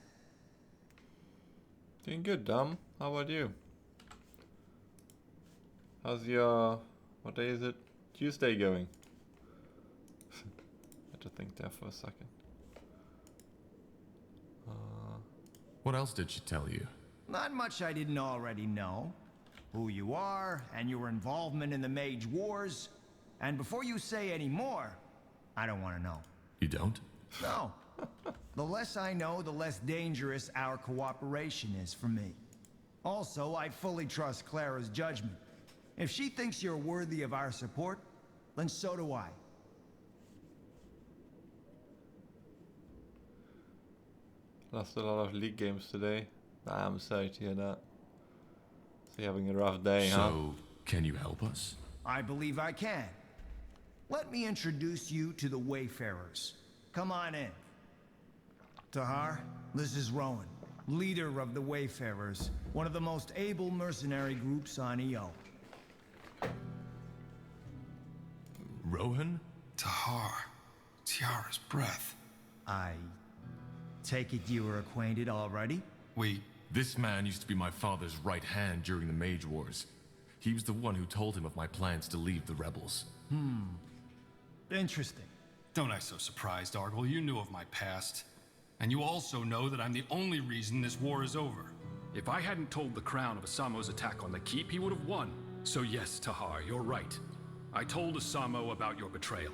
Doing good, Dom. How about you? How's your... what day is it? Tuesday going? Had to think there for a second. What else did she tell you? Not much I didn't already know. Who you are, and your involvement in the Mage Wars. And before you say any more, I don't want to know. You don't? No. The less I know, the less dangerous our cooperation is for me. Also, I fully trust Clara's judgment. If she thinks you're worthy of our support, then so do I. Lost a lot of league games today. I'm sorry to hear that. So you're having a rough day, huh? So, can you help us? I believe I can. Let me introduce you to the Wayfarers. Come on in. Tahar, this is Rowan. leader of the Wayfarers, one of the most able mercenary groups on EO. Rohan? Tahar. Tiara's breath. I take it you were acquainted already? This man used to be my father's right hand during the Mage Wars. He was the one who told him of my plans to leave the rebels. Interesting. Don't act so surprised, Argle. You knew of my past. And you also know that I'm the only reason this war is over. If I hadn't told the Crown of Asamo's attack on the keep, he would have won. So yes, Tahar, you're right. I told Asamo about your betrayal.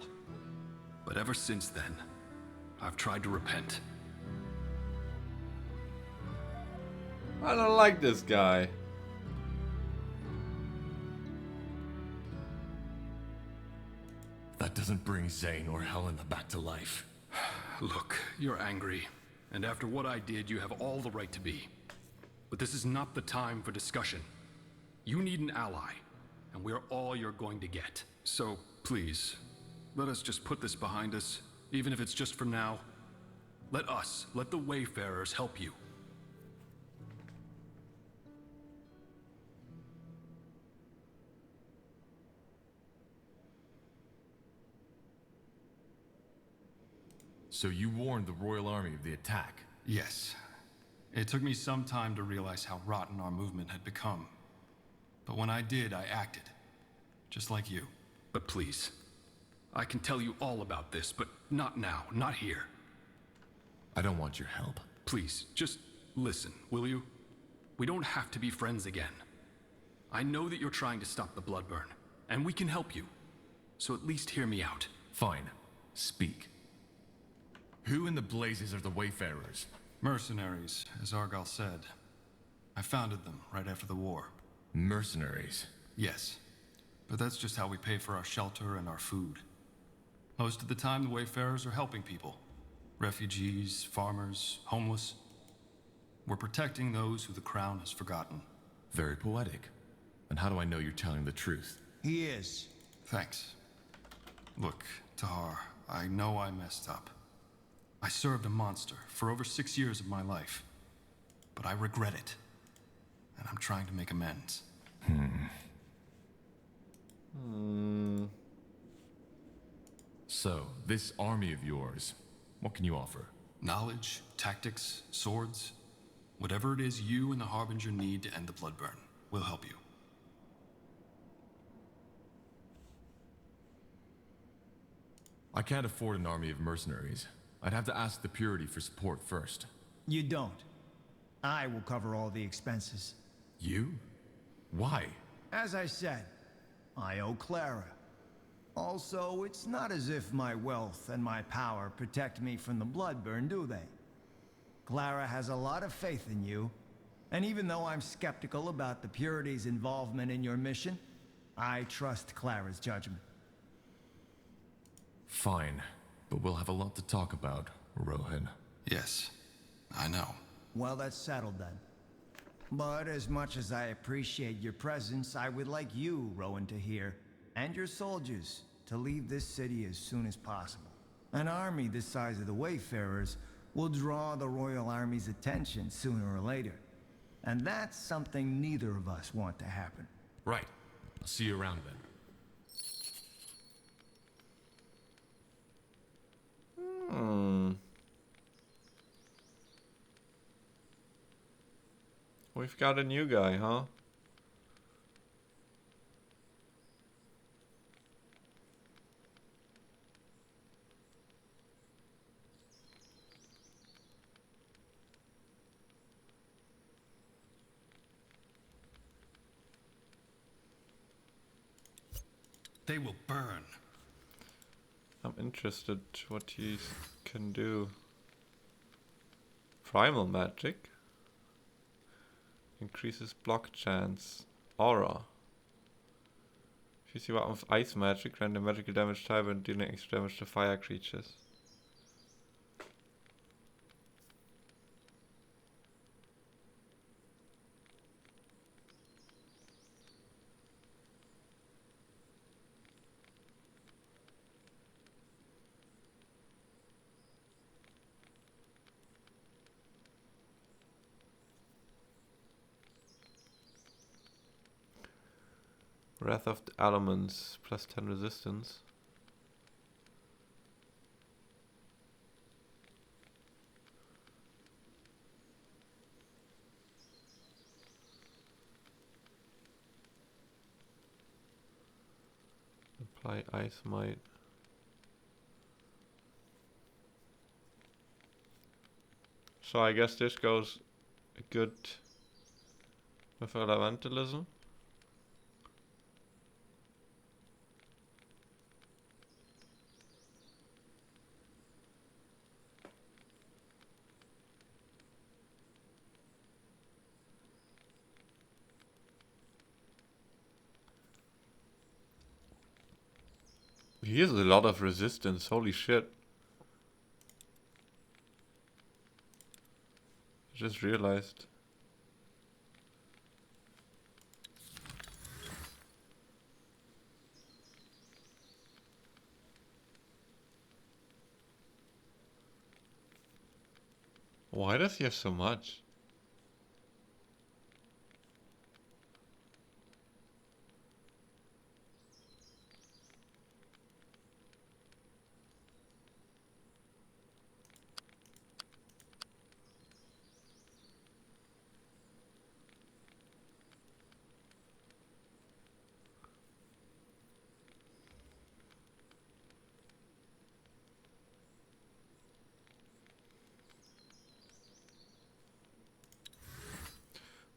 But ever since then, I've tried to repent. I don't like this guy. That doesn't bring Zane or Helena back to life. Look, you're angry. And after what I did, you have all the right to be. But this is not the time for discussion. You need an ally, and we're all you're going to get. So, please, let us just put this behind us, even if it's just for now. Let the Wayfarers help you. So you warned the Royal Army of the attack? Yes. It took me some time to realize how rotten our movement had become. But when I did, I acted. Just like you. But please, I can tell you all about this, but not now, not here. I don't want your help. Please, just listen, will you? We don't have to be friends again. I know that you're trying to stop the Bloodburn, and we can help you. So at least hear me out. Fine. Speak. Who in the blazes are the Wayfarers? Mercenaries, as Argal said. I founded them right after the war. Mercenaries? Yes. But that's just how we pay for our shelter and our food. Most of the time, the Wayfarers are helping people. Refugees, farmers, homeless. We're protecting those who the Crown has forgotten. Very poetic. And how do I know you're telling the truth? He is. Thanks. Look, Tahar, I know I messed up. I served a monster for over 6 years of my life. But I regret it. And I'm trying to make amends. So, this army of yours, what can you offer? Knowledge, tactics, swords. Whatever it is you and the Harbinger need to end the Bloodburn, we'll help you. I can't afford an army of mercenaries. I'd have to ask the Purity for support first. You don't. I will cover all the expenses. You? Why? As I said, I owe Clara. Also, it's not as if my wealth and my power protect me from the Bloodburn, do they? Clara has a lot of faith in you, and even though I'm skeptical about the Purity's involvement in your mission, I trust Clara's judgment. Fine, but we'll have a lot to talk about, Rohan. Yes, I know. Well, that's settled then. But as much as I appreciate your presence, I would like you, Rowan, to hear, and your soldiers, to leave this city as soon as possible. An army this size of the Wayfarers will draw the Royal Army's attention sooner or later. And that's something neither of us want to happen. Right. I'll see you around then. We've got a new guy, huh? They will burn. I'm interested what he can do. Primal magic. Increases block chance. Aura. If you see weapon with ice magic, render magical damage type and dealing extra damage to fire creatures. Wrath of the Elements, plus 10 resistance. Apply Ice Might. So I guess this goes good with Elementalism. He has a lot of resistance, holy shit. I just realized. Why does he have so much?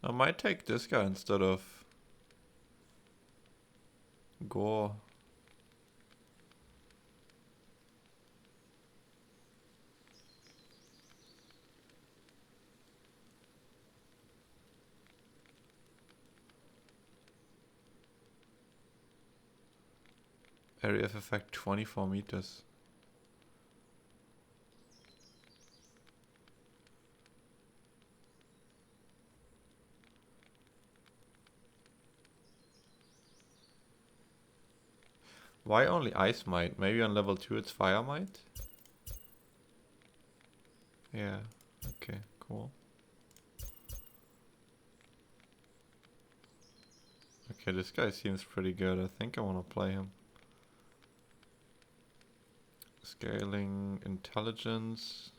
I might take this guy instead of Gore. Area of effect 24 meters. Why only Ice Might? Maybe on level 2 it's Fire Might? Yeah, okay, cool. Okay, this guy seems pretty good. I think I want to play him. Scaling Intelligence.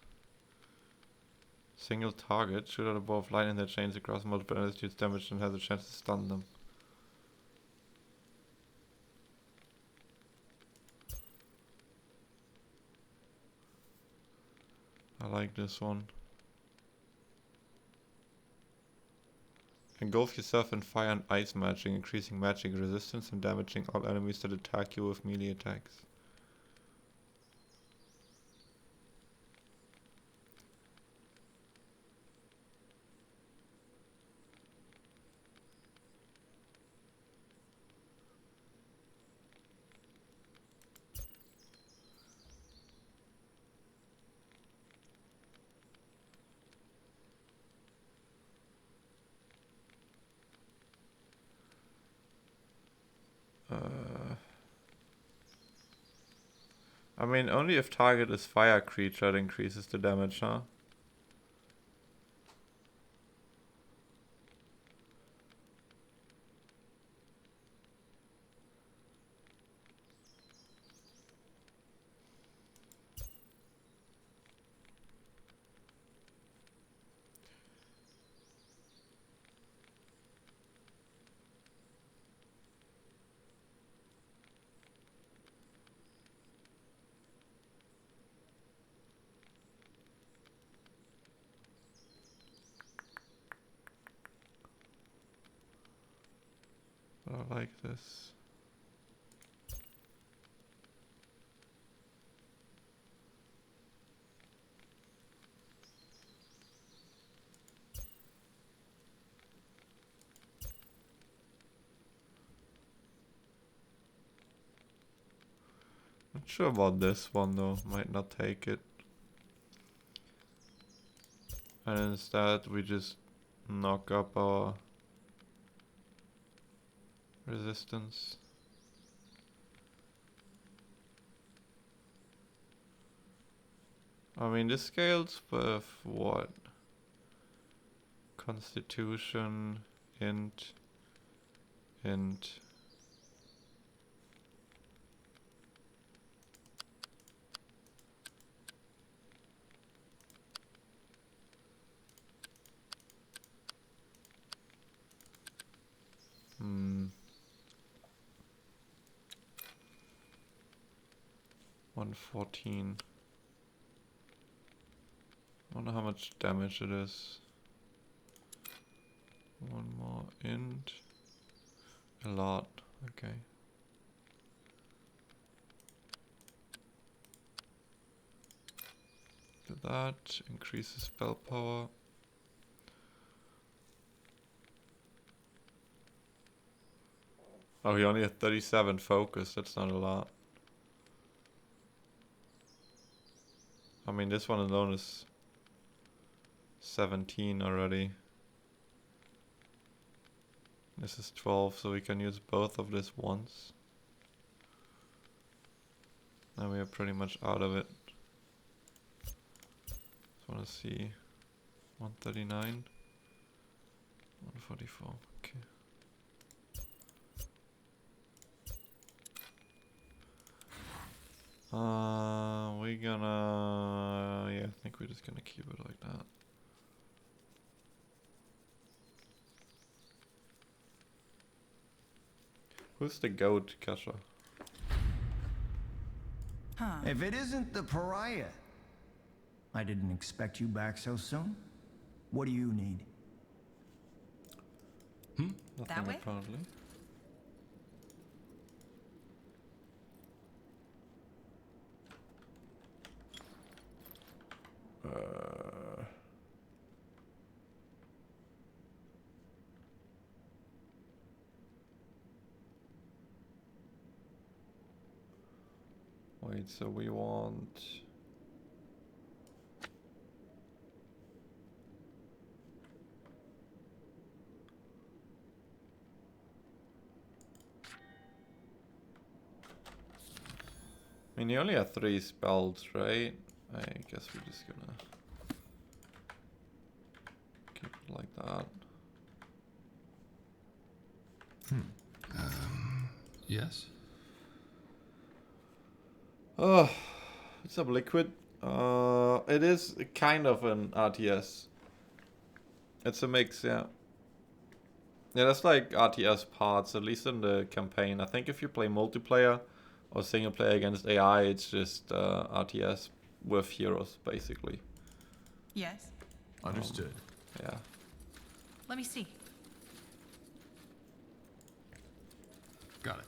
Single target. Shoot out a ball of lightning that chains across multiple altitudes damage and has a chance to stun them. I like this one. Engulf yourself in fire and ice magic, increasing magic resistance and damaging all enemies that attack you with melee attacks. I mean, only if target is fire creature, it increases the damage, huh? I like this. Not sure about this one though, might not take it. And instead we just knock up our resistance. I mean, this scales with what? Constitution, int. $114. Wonder how much damage it is. One more int. A lot. Okay. Do that. Increases spell power. Oh, he only had 37 focus. That's not a lot. I mean, this one alone is 17 already. This is 12, so we can use both of this once. Now we are pretty much out of it. Just want to see. 139. 144. Okay. We're gonna... yeah, I think we're just gonna keep it like that. Who's the goat, Kasha? Huh. If it isn't the pariah. I didn't expect you back so soon. What do you need? Nothing That way? apparently. Wait, so we want... I mean, you only have 3 spells, right? I guess we're just gonna keep it like that. Yes? Oh, it's a liquid. It is kind of an RTS. It's a mix, yeah. Yeah, that's like RTS parts, at least in the campaign. I think if you play multiplayer or single player against AI, it's just RTS with heroes, basically. Yes. Understood. Yeah. Let me see. Got it.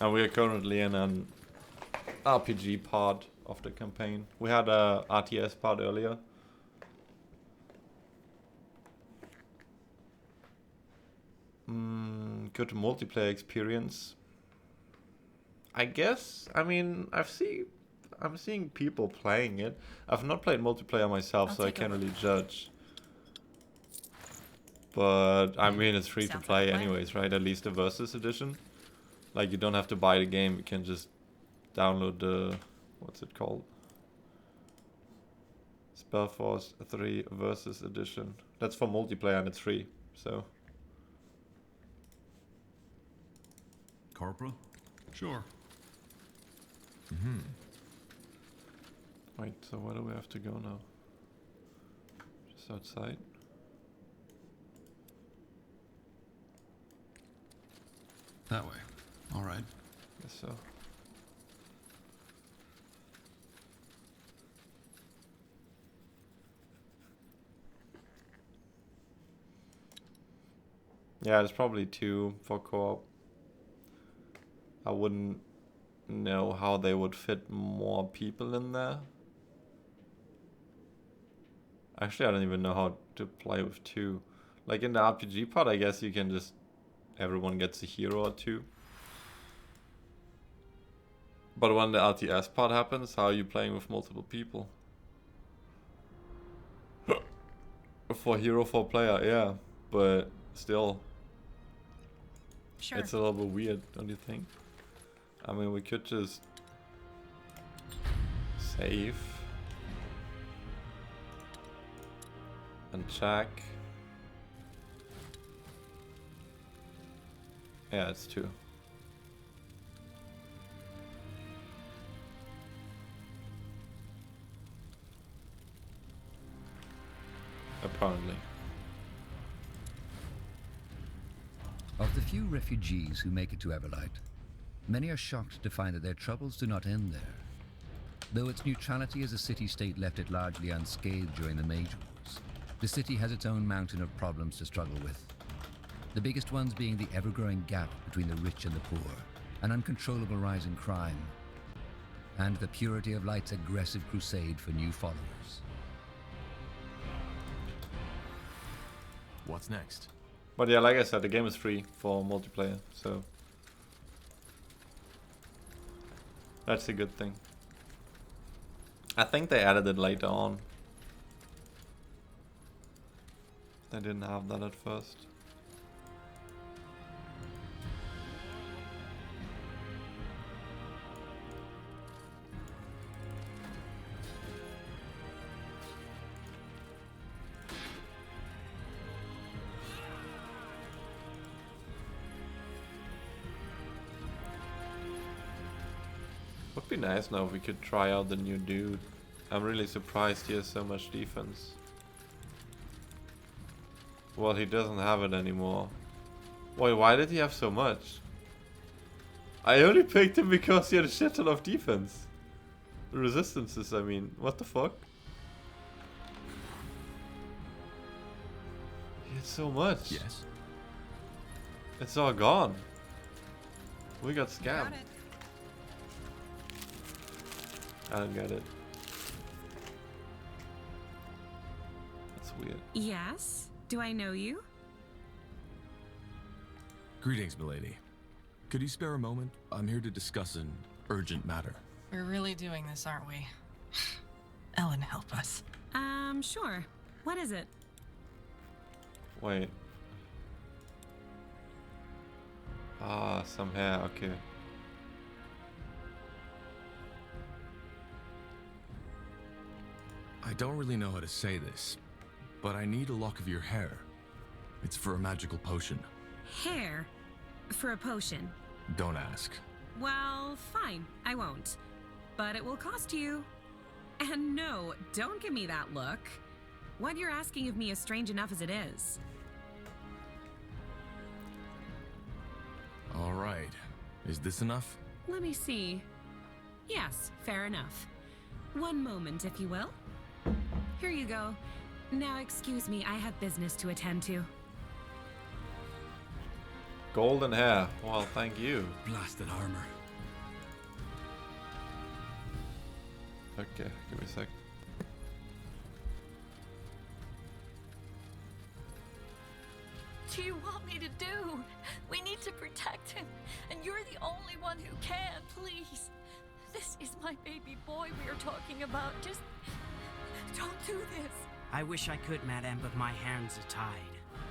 And we are currently in an RPG part of the campaign. We had a RTS part earlier. Good multiplayer experience. I guess. I mean, I'm seeing people playing it. I've not played multiplayer myself, so I can't really judge. But I mean, it's free to play anyways, right? At least the Versus edition. Like, you don't have to buy the game. You can just download the, what's it called? SpellForce 3 Versus edition. That's for multiplayer and it's free. So. Corporal? Sure. Wait, so where do we have to go now? Just outside? That way. All right. Guess so. Yeah, there's probably 2 for co-op. I wouldn't know how they would fit more people in there. Actually, I don't even know how to play with 2. Like in the RPG part, I guess you can just... everyone gets a hero or 2. But when the RTS part happens, how are you playing with multiple people? For hero, for player, yeah. But still... Sure. It's a little bit weird, don't you think? I mean, we could just save and check. Yeah, it's 2. Apparently. Of the few refugees who make it to Everlight, many are shocked to find that their troubles do not end there. Though its neutrality as a city-state left it largely unscathed during the Mage Wars, the city has its own mountain of problems to struggle with. The biggest ones being the ever-growing gap between the rich and the poor, an uncontrollable rise in crime, and the Purity of Light's aggressive crusade for new followers. What's next? But yeah, like I said, the game is free for multiplayer, so that's a good thing. I think they added it later on. They didn't have that at first. Would be nice now if we could try out the new dude. I'm really surprised he has so much defense. Well, he doesn't have it anymore. Wait, why did he have so much? I only picked him because he had a shit ton of defense. Resistances, I mean. What the fuck? He had so much. Yes. It's all gone. We got scammed. Got it. I don't get it. That's weird. Yes? Do I know you? Greetings, milady. Could you spare a moment? I'm here to discuss an urgent matter. We're really doing this, aren't we? Ellen, help us. Sure. What is it? Wait. Ah, some hair, okay. I don't really know how to say this, but I need a lock of your hair. It's for a magical potion. Hair? For a potion? Don't ask. Well, fine. I won't. But it will cost you. And no, don't give me that look. What you're asking of me is strange enough as it is. All right. Is this enough? Let me see. Yes, fair enough. One moment, if you will. Here you go. Now excuse me, I have business to attend to. Golden hair. Well, thank you. Blasted armor. Okay, give me a sec. What do you want me to do? We need to protect him, and you're the only one who can, please. This is my baby boy we are talking about. Just don't do this. I wish I could, Madame, but my hands are tied.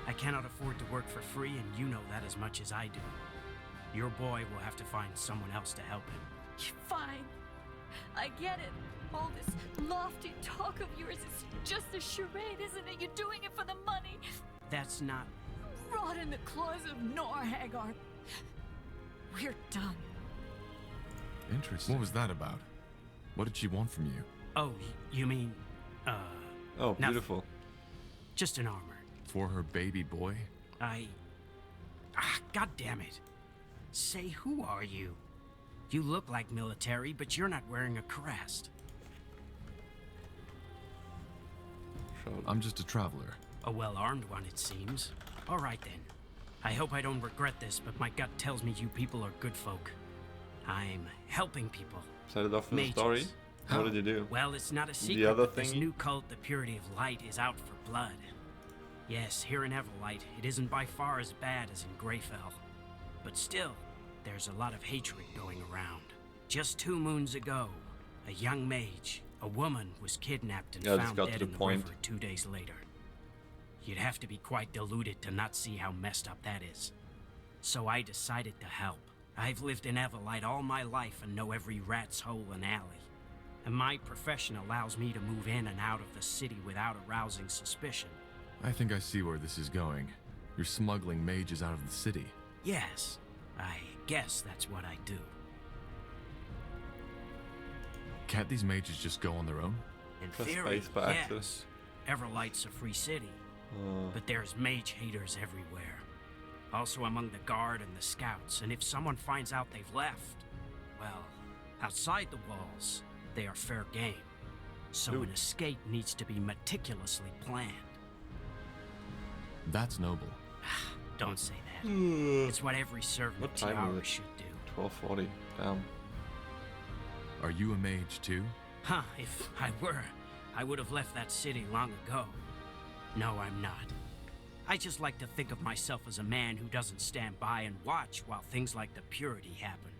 I cannot afford to work for free, and you know that as much as I do. Your boy will have to find someone else to help him. Fine. I get it. All this lofty talk of yours is just a charade, isn't it? You're doing it for the money. That's not... Rot in the claws of Norhagar. We're done. Interesting. What was that about? What did she want from you? Oh, you mean... Oh, nothing. beautiful. Just an armor. For her baby boy? God damn it. Say, who are you? You look like military, but you're not wearing a crest. I'm just a traveler. A well-armed one, it seems. All right, then. I hope I don't regret this, but my gut tells me you people are good folk. I'm helping people. Set it off in the Mages. story? What did you do? Well, it's not a secret The other that this thing? new cult, the Purity of Light, is out for blood. Yes, here in Everlight, it isn't by far as bad as in Greyfell. But still, there's a lot of hatred going around. Just 2 moons ago, a young mage, a woman, was kidnapped and found dead in the river 2 days later. You'd have to be quite deluded to not see how messed up that is. So I decided to help. I've lived in Everlight all my life and know every rat's hole and alley. And my profession allows me to move in and out of the city without arousing suspicion. I think I see where this is going. You're smuggling mages out of the city. Yes, I guess that's what I do. Can't these mages just go on their own? In Press theory, space by accident. yes. Everlight's a free city. But there's mage haters everywhere. Also among the guard and the scouts, and if someone finds out they've left, well, outside the walls, they are fair game. So an escape needs to be meticulously planned. That's noble. Don't say that. It's what every servant of Tiara should do. 12:40. Damn. Are you a mage too? Huh, if I were, I would have left that city long ago. No, I'm not. I just like to think of myself as a man who doesn't stand by and watch while things like the purity happen.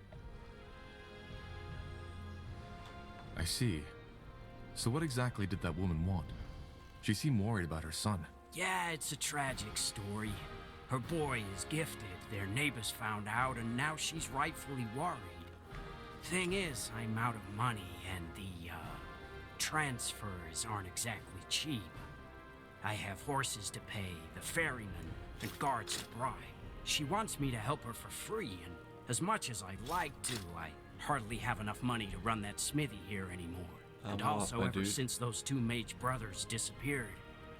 I see. So what exactly did that woman want? She seemed worried about her son. Yeah, it's a tragic story. Her boy is gifted, their neighbors found out, and now she's rightfully worried. Thing is, I'm out of money, and the, transfers aren't exactly cheap. I have horses to pay, the ferryman, and guards to bribe. She wants me to help her for free, and as much as I'd like to, I hardly have enough money to run that smithy here anymore. And also, ever since those two mage brothers disappeared,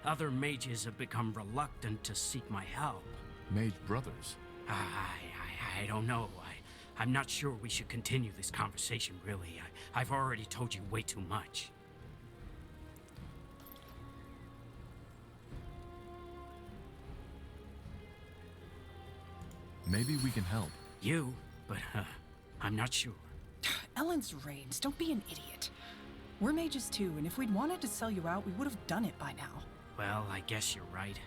other mages have become reluctant to seek my help. Mage brothers? I don't know. I'm not sure we should continue this conversation, really. I've already told you way too much. Maybe we can help. You? But, I'm not sure. Ellen's raids. Don't be an idiot. We're mages too, and if we'd wanted to sell you out, we would have done it by now. Well, I guess you're right.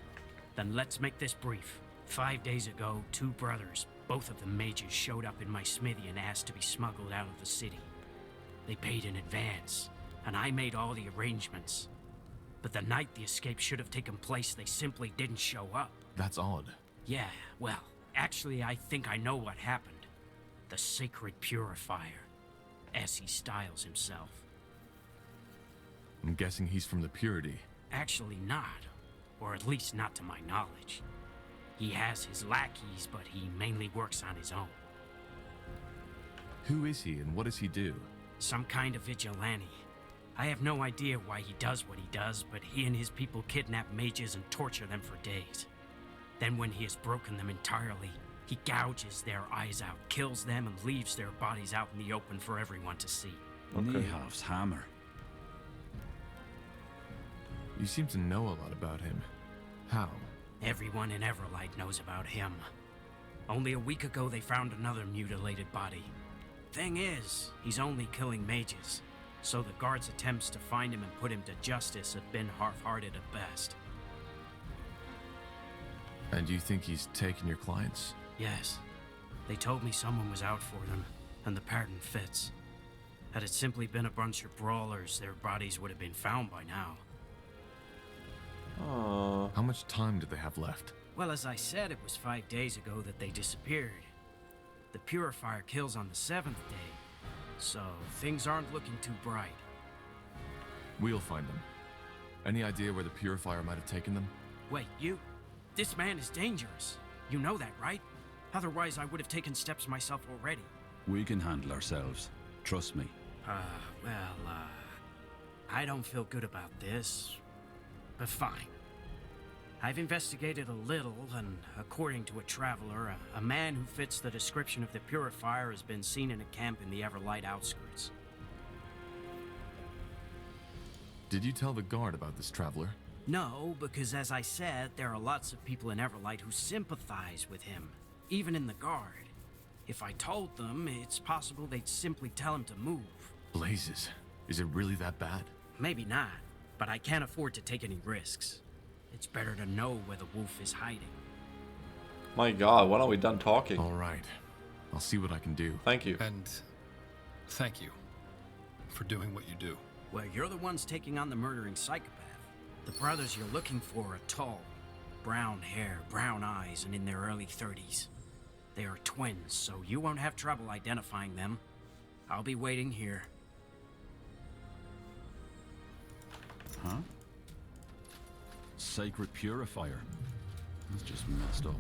Then let's make this brief. 5 days ago, two brothers, both of them mages, showed up in my smithy and asked to be smuggled out of the city. They paid in advance, and I made all the arrangements. But the night the escape should have taken place, they simply didn't show up. That's odd. Yeah, well, actually, I think I know what happened. The Sacred Purifier, as he styles himself. I'm guessing he's from the Purity. Actually not, or at least not to my knowledge. He has his lackeys, but he mainly works on his own. Who is he and what does he do? Some kind of vigilante. I have no idea why he does what he does, but he and his people kidnap mages and torture them for days. Then when he has broken them entirely, he gouges their eyes out, kills them, and leaves their bodies out in the open for everyone to see. Niehav's hammer. You seem to know a lot about him. How? Everyone in Everlight knows about him. Only a week ago they found another mutilated body. Thing is, he's only killing mages, so the guards' attempts to find him and put him to justice have been half-hearted at best. And you think he's taken your clients? Yes. They told me someone was out for them, and the pattern fits. Had it simply been a bunch of brawlers, their bodies would have been found by now. How much time do they have left? Well, as I said, it was 5 days ago that they disappeared. The Purifier kills on the 7th day, so things aren't looking too bright. We'll find them. Any idea where the Purifier might have taken them? Wait, you? This man is dangerous. You know that, right? Otherwise, I would have taken steps myself already. We can handle ourselves. Trust me. I don't feel good about this, but fine. I've investigated a little, and according to a traveler, a man who fits the description of the Purifier has been seen in a camp in the Everlight outskirts. Did you tell the guard about this traveler? No, because as I said, there are lots of people in Everlight who sympathize with him, even in the guard. If I told them, it's possible they'd simply tell him to move. Blazes. Is it really that bad? Maybe not, but I can't afford to take any risks. It's better to know where the wolf is hiding. My god, when are we done talking? All right. I'll see what I can do. Thank you. And thank you for doing what you do. Well, you're the ones taking on the murdering psychopath. The brothers you're looking for are tall, brown hair, brown eyes, and in their early 30s. They are twins, so you won't have trouble identifying them. I'll be waiting here. Huh? Sacred Purifier. That's just messed up.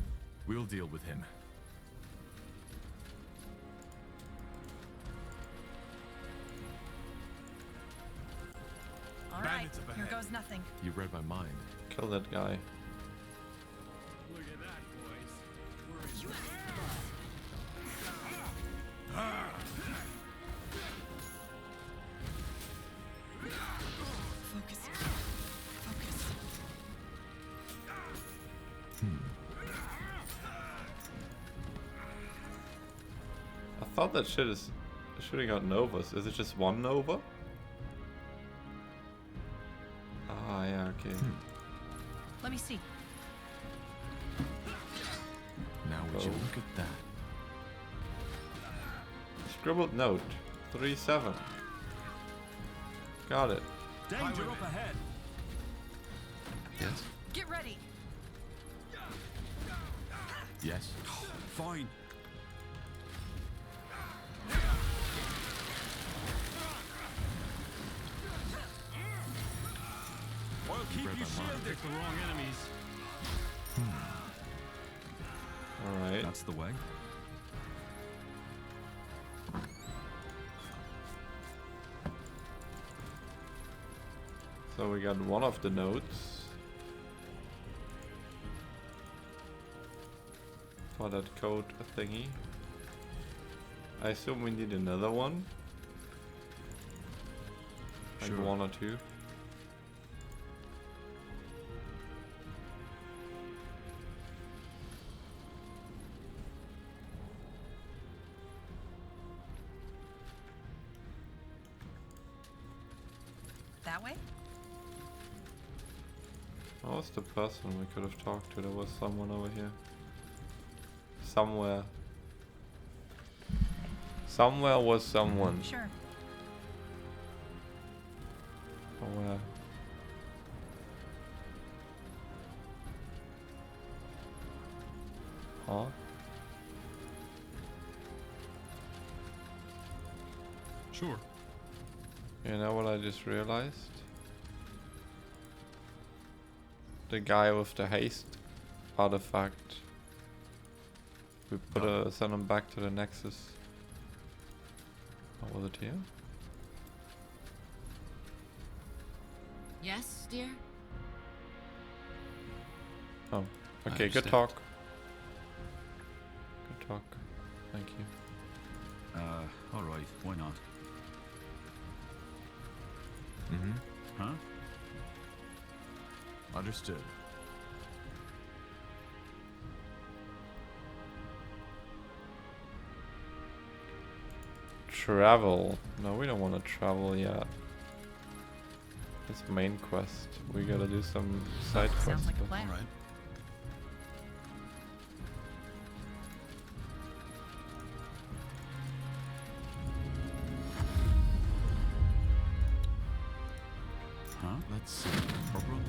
We'll deal with him. All right, here goes nothing. You read my mind. Kill that guy. Look at that, boys. We're thought that shit is shooting out novas. Is it just one nova? Ah, yeah, okay. Let me see. Now would you look at that? Scribbled note. 3-7. Got it. Danger up ahead. Yes? Get ready. Yes? Fine. I'll keep you shielded. Pick the wrong enemies. Alright. That's the way. So we got one of the notes. For that code thingy. I assume we need another one. Like Sure. one or two. That way? What was the person we could have talked to? There was someone over here. Somewhere. Somewhere was someone. Sure. Oh, where? Huh? Sure. You know what I just realized? The guy with the haste artifact. We send him back to the Nexus. Oh, was it here? Yes, dear? Oh, okay, good understand. talk. Good talk. Thank you. Alright, why not? Mm-hmm. Huh? Understood. Travel. No, we don't want to travel yet. It's main quest. We gotta do some side quests. Sounds like a but- plan. All right. Huh? Let's see. Corporal?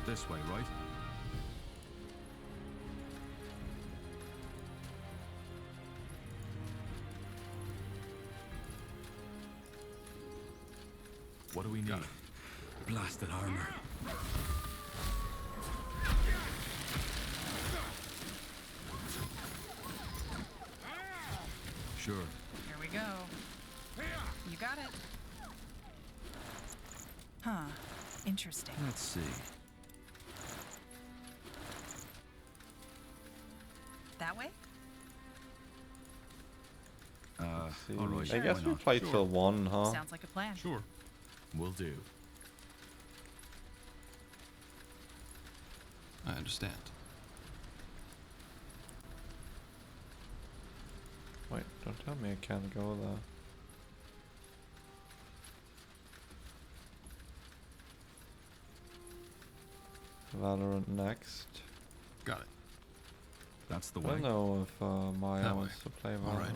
This way, right? What do we need? Blasted armor. Sure. Here we go. You got it. Huh. Interesting. Let's see. That way? See, alright. I guess Why we not? play Sure. till 1, huh? Sounds like a plan. Sure. Will do. I understand. Wait, don't tell me I can't go there. Valorant next. Got it. That's the I way. don't know if Maya That wants way. to play All Valorant. right.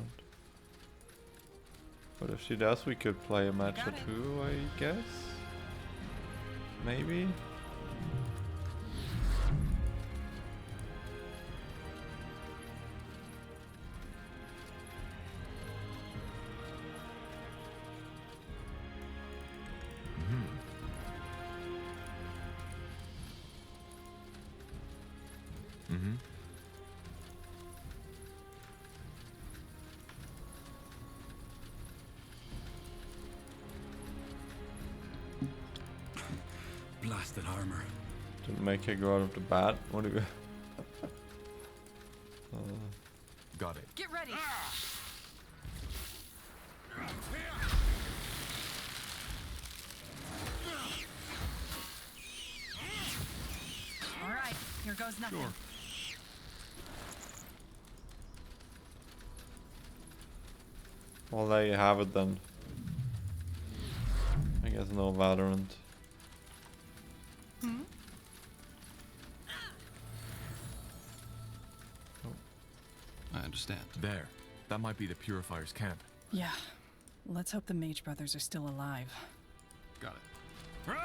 But if she does, we could play a match or got it. two, I guess. Maybe. Mm-hmm. Blasted armor. Didn't make her go out of the bat. What do we... Got it. Get ready. All right. Here goes nothing. Sure. Well, there you have it then. I guess no Valorant. Hmm? I understand. There. That might be the Purifier's camp. Yeah. Let's hope the Mage brothers are still alive. Got it.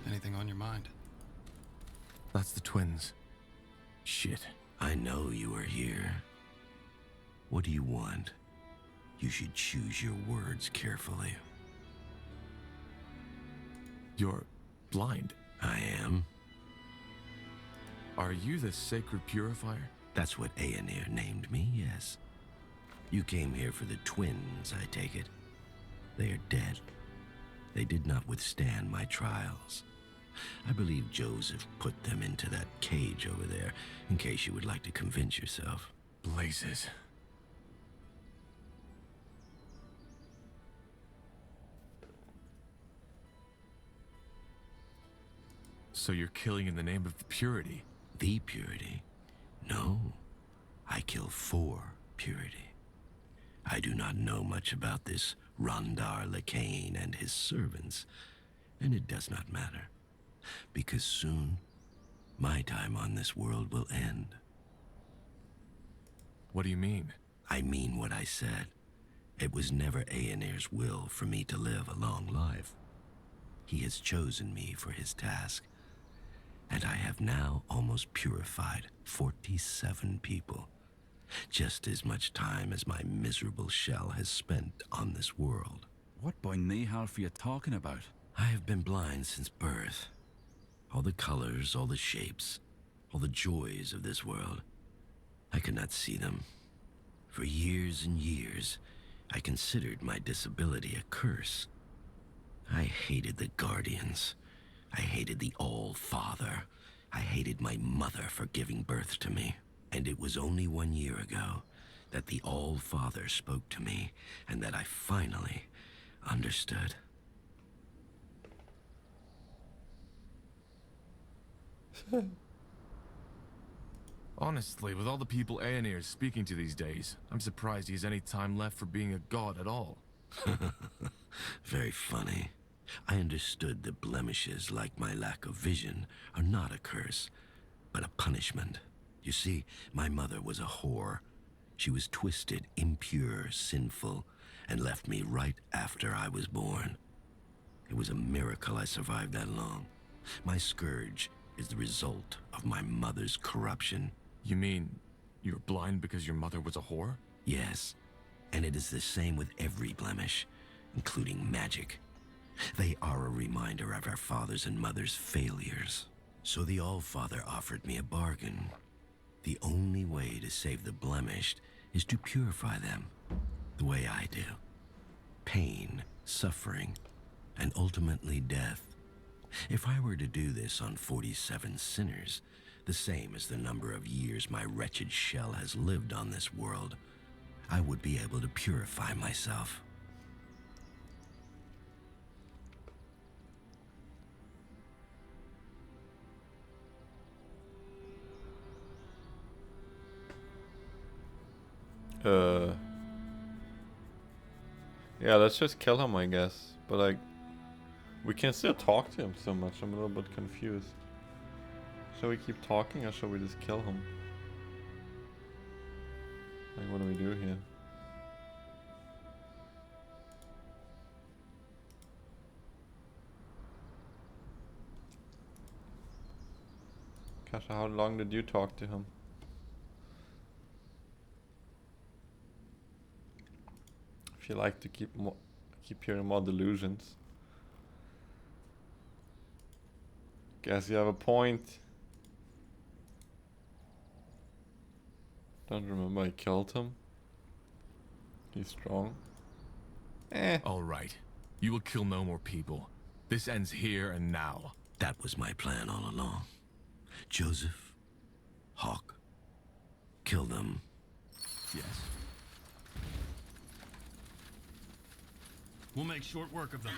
Anything on your mind? That's the twins. Shit. I know you are here. What do you want? You should choose your words carefully. You're blind. I am. Are you the Sacred Purifier? That's what Aenir named me, yes. You came here for the twins, I take it. They are dead. They did not withstand my trials. I believe Joseph put them into that cage over there, in case you would like to convince yourself. Blazes. So you're killing in the name of the purity? The purity? No. I kill for purity. I do not know much about this Rondar Lacane and his servants, and it does not matter, because soon my time on this world will end. What do you mean? I mean what I said. It was never Aenir's will for me to live a long life. He has chosen me for his task, and I have now almost purified 47 people. Just as much time as my miserable shell has spent on this world. What boy Nihalf are you talking about? I have been blind since birth. All the colors, all the shapes, all the joys of this world. I could not see them. For years and years, I considered my disability a curse. I hated the Guardians. I hated the All-Father. I hated my mother for giving birth to me. And it was only 1 year ago that the All-Father spoke to me, and that I finally understood. Honestly, with all the people Aenir is speaking to these days, I'm surprised he has any time left for being a god at all. Very funny. I understood that blemishes like my lack of vision are not a curse, but a punishment. You see, my mother was a whore. She was twisted, impure, sinful, and left me right after I was born. It was a miracle I survived that long. My scourge is the result of my mother's corruption. You mean you're blind because your mother was a whore? Yes, and it is the same with every blemish, including magic. They are a reminder of our fathers and mothers' failures. So the All-Father offered me a bargain. The only way to save the blemished is to purify them, the way I do. Pain, suffering, and ultimately death. If I were to do this on 47 sinners, the same as the number of years my wretched shell has lived on this world, I would be able to purify myself. Yeah, let's just kill him, I guess. But like, we can still talk to him so much. I'm a little bit confused. Shall we keep talking or shall we just kill him? Like, what do we do here? Kasha, how long did you talk to him? If you like to keep hearing more delusions. Guess you have a point. Don't remember I killed him. He's strong. Alright. You will kill no more people. This ends here and now. That was my plan all along. Joseph, Hawk, kill them. Yes. We'll make short work of them.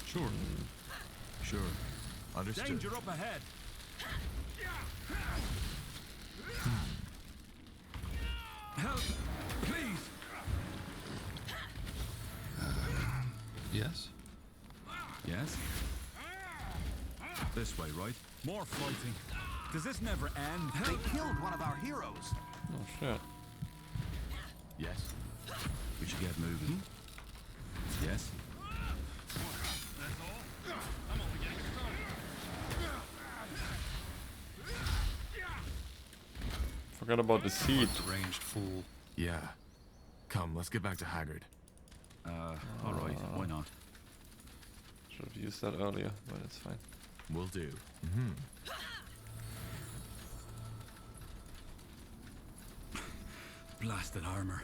Sure. Sure. Understood. Danger up ahead. Help! Please! Yes? Yes? This way, right? More fighting. Does this never end? They killed one of our heroes. Oh shit. Yes. We should get moving. Yes? Forgot about the seed. Deranged fool. Yeah. Come, let's get back to Haggard. Alright, why not? Should have used that earlier, but it's fine. Will do. Blasted armor.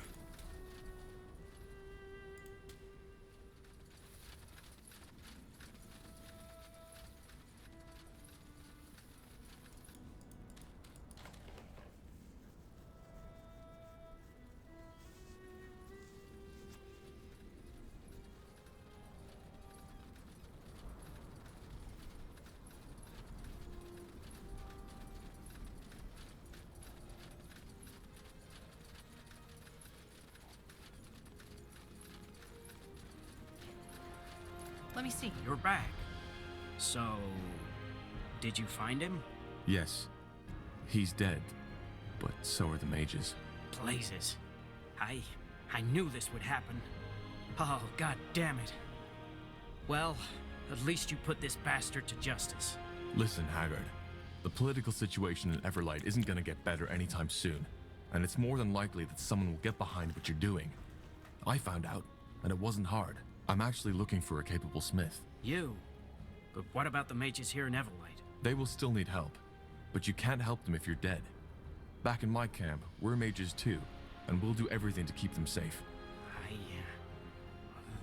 Let me see, you're back. So, did you find him? Yes. He's dead. But so are the mages. Blazes. I knew this would happen. Oh, god damn it. Well, at least you put this bastard to justice. Listen, Haggard. The political situation in Everlight isn't gonna get better anytime soon. And it's more than likely that someone will get behind what you're doing. I found out, and it wasn't hard. I'm actually looking for a capable smith. You? But what about the mages here in Everlight? They will still need help, but you can't help them if you're dead. Back in my camp, we're mages too, and we'll do everything to keep them safe.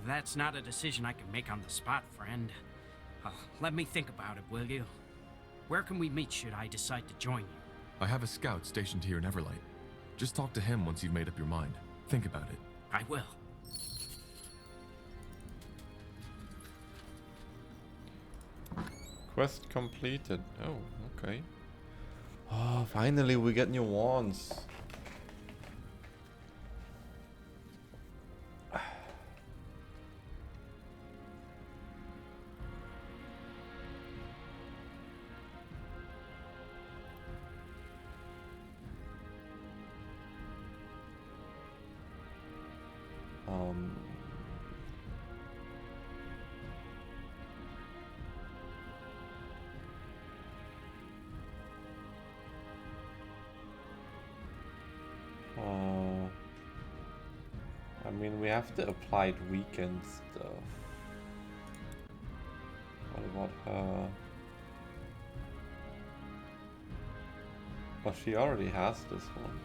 That's not a decision I can make on the spot, friend. Let me think about it, will you? Where can we meet should I decide to join you? I have a scout stationed here in Everlight. Just talk to him once you've made up your mind. Think about it. I will. Quest completed. Oh, okay. Oh, finally we get new wands. I mean, we have the applied weekend stuff. What about her? Well, she already has this one.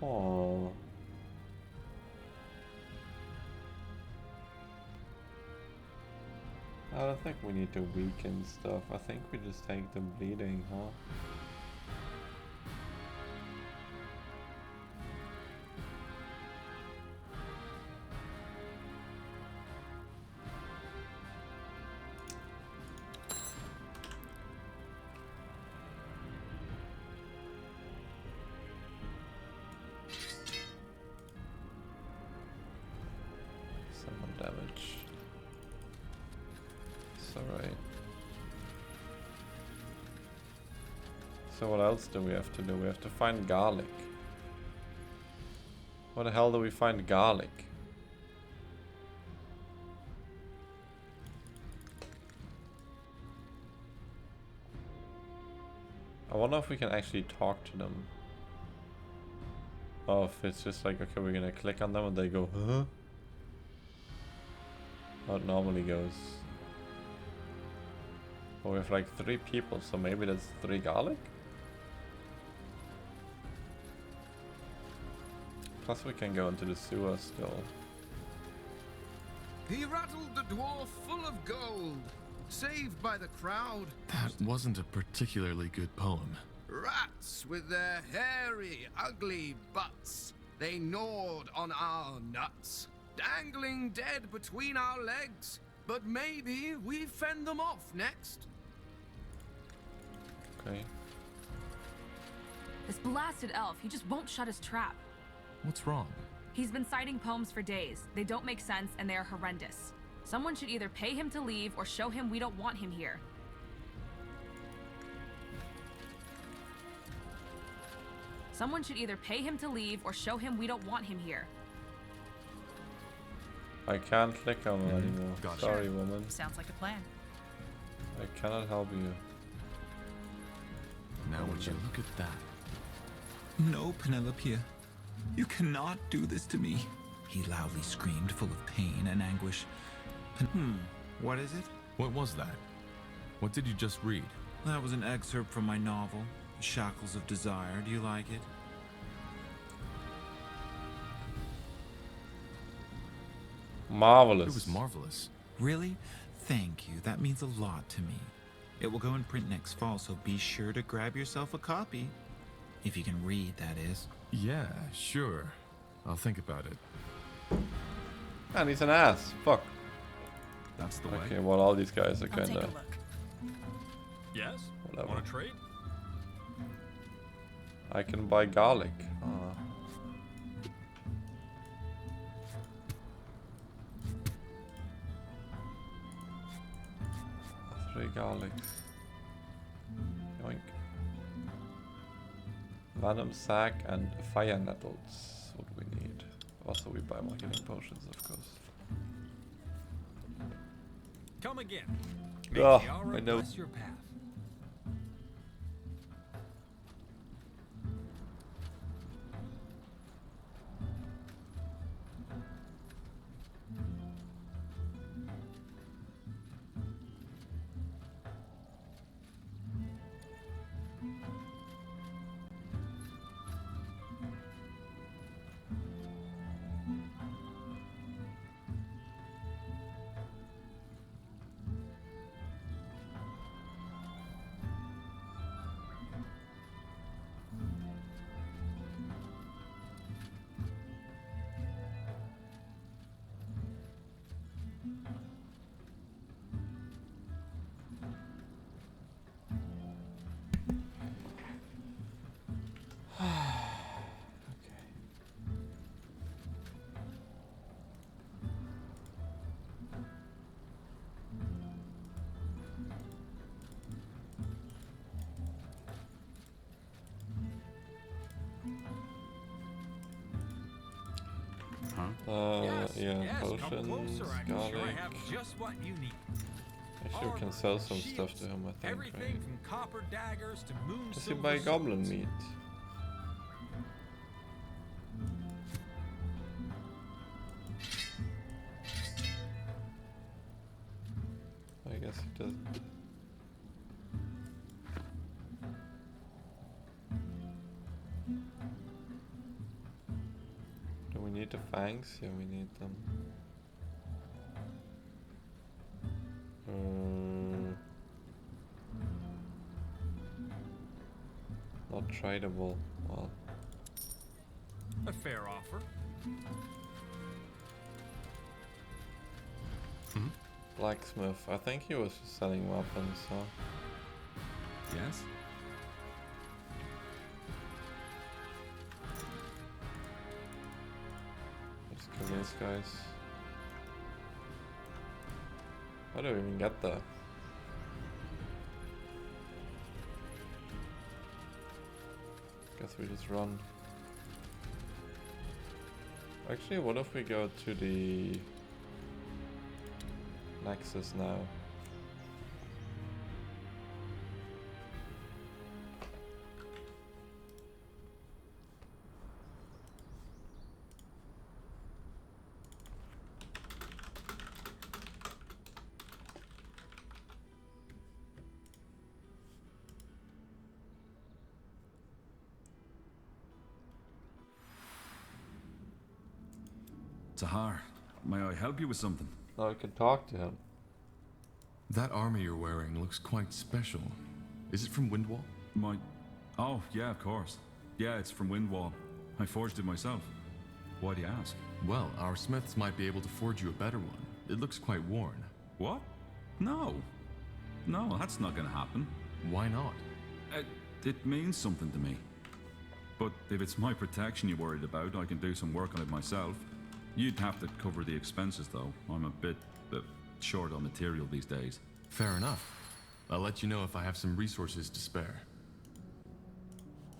Oh. I don't think we need to weaken stuff. I think we just take the bleeding, huh? Damage. It's alright. So what else do we have to do? We have to find garlic. Where the hell do we find garlic? I wonder if we can actually talk to them. Or if it's just like, okay, we're gonna click on them and they go, huh? How it normally goes. Oh, we have like 3 people, so maybe that's 3 garlic? Plus we can go into the sewer still. He rattled the dwarf full of gold. saved by the crowd. That wasn't a particularly good poem. Rats with their hairy, ugly butts. They gnawed on our nuts, dangling dead between our legs. But maybe we fend them off next. Okay. This blasted elf, he just won't shut his trap. What's wrong? He's been citing poems for days. They don't make sense and they are horrendous. Someone should either pay him to leave or show him we don't want him here. Someone should either pay him to leave or show him we don't want him here. I can't click on it anymore. Sorry, woman. Sounds like a plan. I cannot help you. Now would you look at that? No, Penelope. You cannot do this to me. He loudly screamed, full of pain and anguish. What is it? What was that? What did you just read? That was an excerpt from my novel, The Shackles of Desire. Do you like it? Marvelous. It was marvelous. Really? Thank you. That means a lot to me. It will go in print next fall, so be sure to grab yourself a copy. If you can read, that is. Yeah, sure. I'll think about it. And he's an ass. Fuck. That's the way. Okay, well, all these guys are I'll take kinda. a look. Yes? Whatever. Want to trade? I can buy garlic. 3 garlics. Yoink. Venom sac and fire nettles. What we need. Also, we buy more healing potions, of course. Come again. Oh, May the aura I know. bless your path. Yeah, come potions, closer. I'm garlic. sure I have just what you need. Actually, we can sell some stuff to him, I think, Everything right? from copper daggers to moon Does he buy goblin meat? I guess he does. Do we need the fangs? Yeah, we need them. Not tradable. Well, A fair offer. blacksmith. I think he was selling weapons, so. Yes? Let's kill these guys. How do we even get there? Guess we just run. Actually, what if we go to the Nexus now? Tahar, may I help you with something? Now I can talk to him. That armor you're wearing looks quite special. Is it from Windwall? Oh, yeah, of course. Yeah, it's from Windwall. I forged it myself. Why do you ask? Well, our smiths might be able to forge you a better one. It looks quite worn. What? No. No, that's not gonna happen. Why not? It means something to me. But if it's my protection you're worried about, I can do some work on it myself. You'd have to cover the expenses, though. I'm a bit short on material these days. Fair enough. I'll let you know if I have some resources to spare.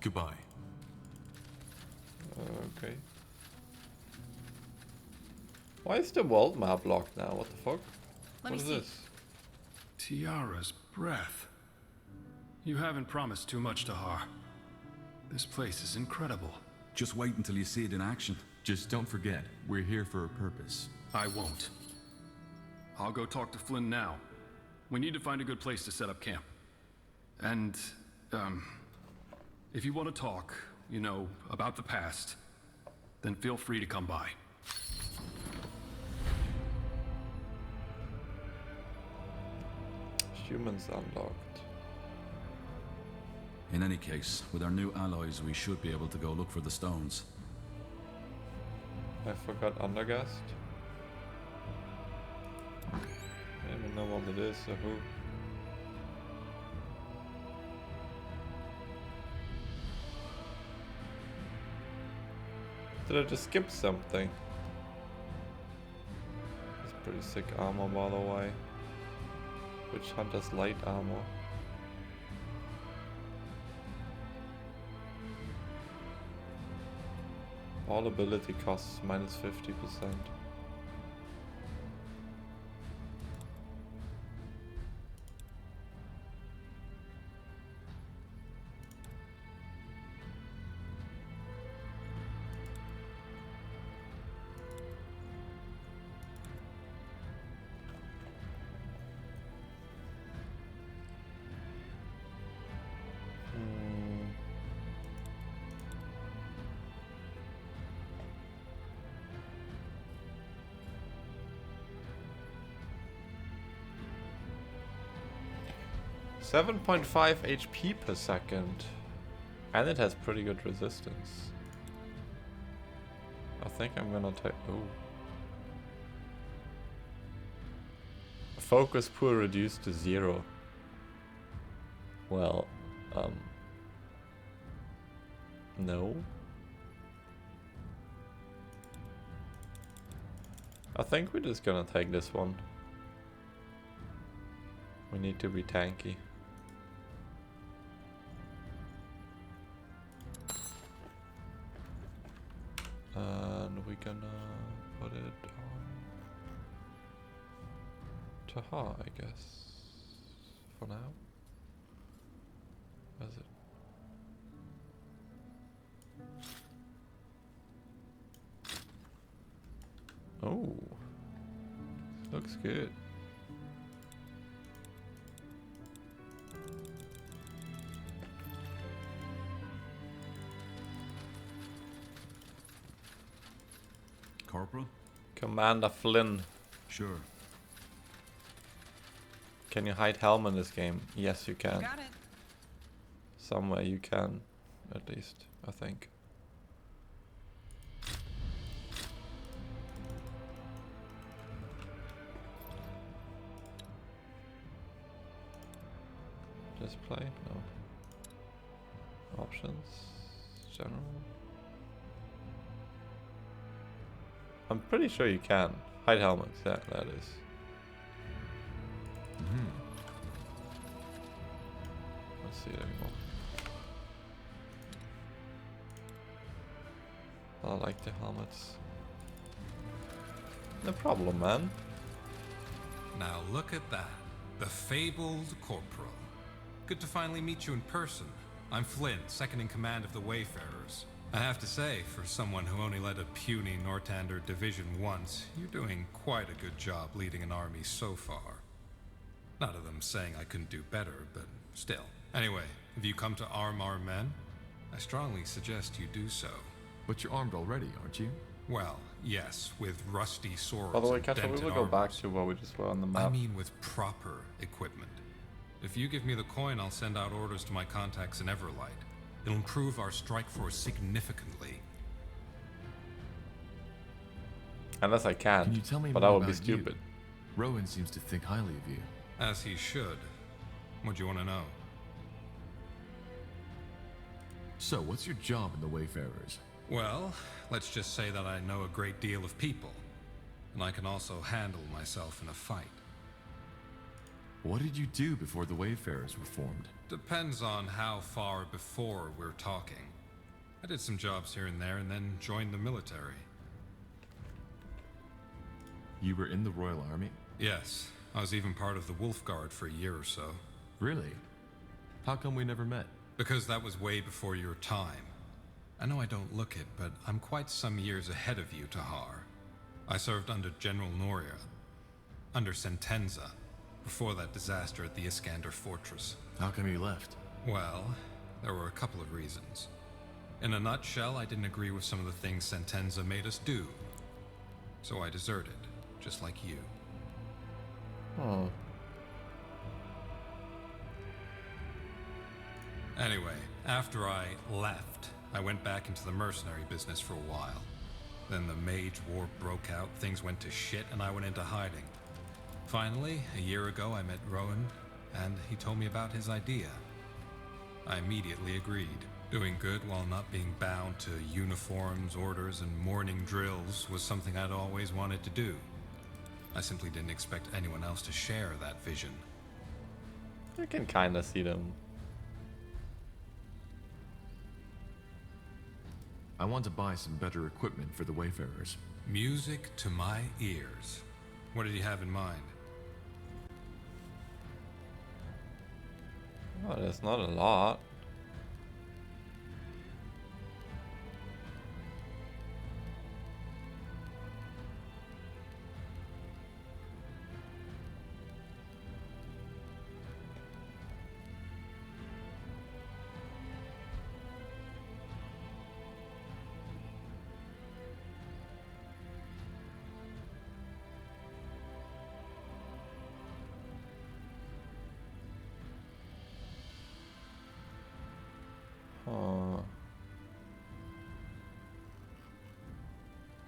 Goodbye. Okay. Why is the world map locked now? What the fuck? What is this? Tiara's breath. You haven't promised too much, Tahar. This place is incredible. Just wait until you see it in action. Just don't forget, we're here for a purpose. I won't. I'll go talk to Flynn now. We need to find a good place to set up camp. And, if you want to talk, you know, about the past, then feel free to come by. Humans unlocked. In any case, with our new alloys, we should be able to go look for the stones. I forgot Undergast. I don't even know what it is or who. Did I just skip something? It's pretty sick armor, by the way. Witch Hunter's light armor. All ability costs minus 50%. .5 HP per second. And it has pretty good resistance. I think I'm gonna take... Oh. Focus pool reduced to 0. Well, no. I think we're just gonna take this one. We need to be tanky. And we're gonna put it on Tahar, I guess, for now. Where's it? Oh, looks good. Corporal? Commander Flynn. Sure. Can you hide helm in this game? Yes, you can. Got it. Somewhere you can, at least, I think. Display? No. Options? General? I'm pretty sure you can. Hide helmets, yeah, that is. Let's see it anymore. I like the helmets. No problem, man. Now look at that. The fabled Corporal. Good to finally meet you in person. I'm Flynn, second in command of the Wayfarers. I have to say, for someone who only led a puny Nortander division once, you're doing quite a good job leading an army so far. Not of them saying I couldn't do better, but still. Anyway, if you come to arm our men, I strongly suggest you do so. But you're armed already, aren't you? Well, yes, with rusty swords. By the way, and Catcher, we dented will go back armors. to what we just were on the map. I mean with proper equipment. If you give me the coin, I'll send out orders to my contacts in Everlight. It'll improve our strike force significantly. Unless I can't. Can you tell me but more that would be about you? stupid. Rowan seems to think highly of you. As he should. What do you want to know? So, what's your job in the Wayfarers? Well, let's just say that I know a great deal of people. And I can also handle myself in a fight. What did you do before the Wayfarers were formed? Depends on how far before we're talking. I did some jobs here and there and then joined the military. You were in the Royal Army? Yes, I was even part of the Wolf Guard for a year or so. Really? How come we never met? Because that was way before your time. I know I don't look it, but I'm quite some years ahead of you, Tahar. I served under General Noria, under Sentenza, before that disaster at the Iskander Fortress. How come you left? Well, there were a couple of reasons. In a nutshell, I didn't agree with some of the things Sentenza made us do. So I deserted, just like you. Oh. Anyway, after I left, I went back into the mercenary business for a while. Then the Mage War broke out, things went to shit, and I went into hiding. Finally, a year ago, I met Rowan, and he told me about his idea. I immediately agreed. Doing good while not being bound to uniforms, orders, and morning drills was something I'd always wanted to do. I simply didn't expect anyone else to share that vision. I can kinda see them. I want to buy some better equipment for the Wayfarers. Music to my ears. What did you have in mind? Oh, there's not a lot.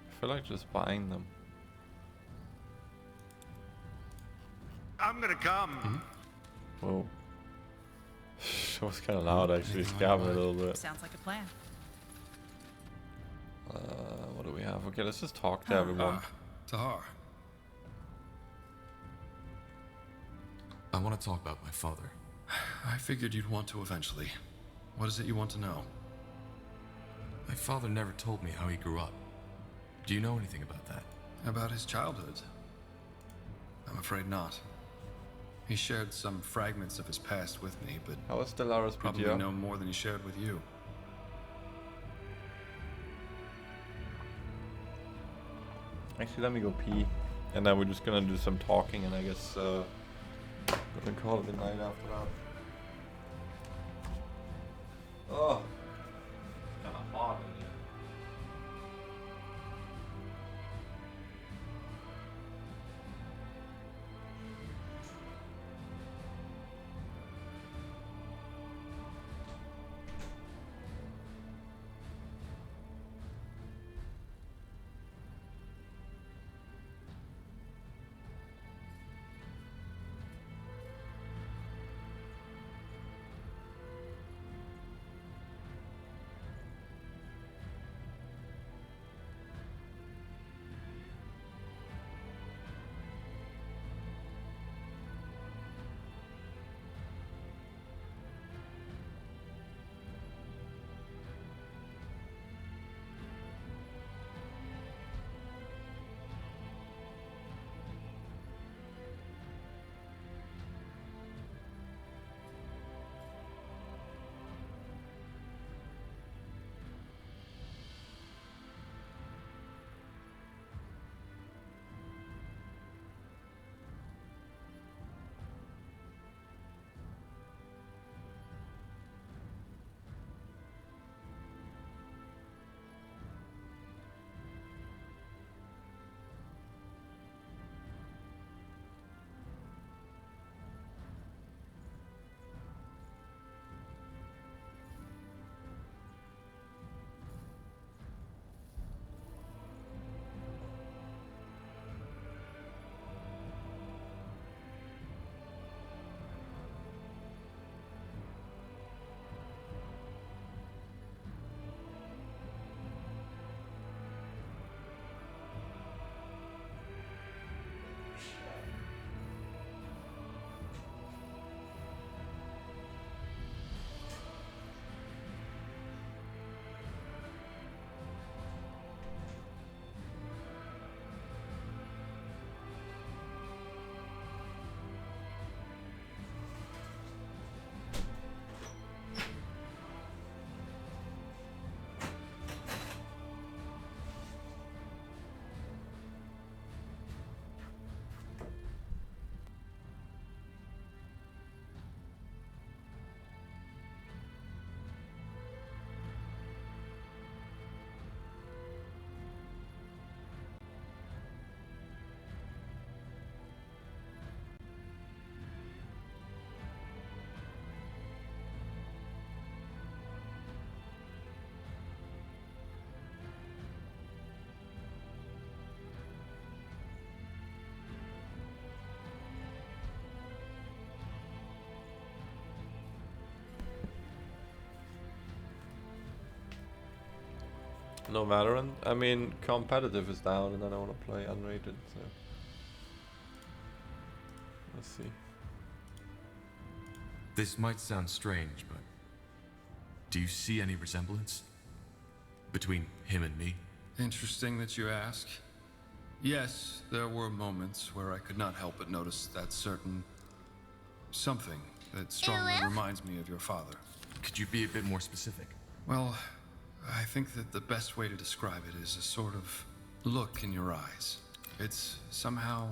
I feel like just buying them. I'm gonna come. Whoa. It was kind of loud actually, scared me a little bit. Sounds like a plan. What do we have? Okay, let's just talk to everyone. Tahar. I want to talk about my father. I figured you'd want to eventually. What is it you want to know? My father never told me how he grew up. Do you know anything about that? About his childhood? I'm afraid not. He shared some fragments of his past with me, but how is Stellaris probably PTO? no more than he shared with you. Actually, let me go pee, and then we're just gonna do some talking, and I guess gonna call it a night after that. Oh, kind of hot in here. No Valorant. I mean, competitive is down, and then I want to play unrated. So let's see. This might sound strange, but do you see any resemblance between him and me? Interesting that you ask. Yes, there were moments where I could not help but notice that certain something that strongly reminds me of your father. Could you be a bit more specific? Well, I think that the best way to describe it is a sort of look in your eyes. It's somehow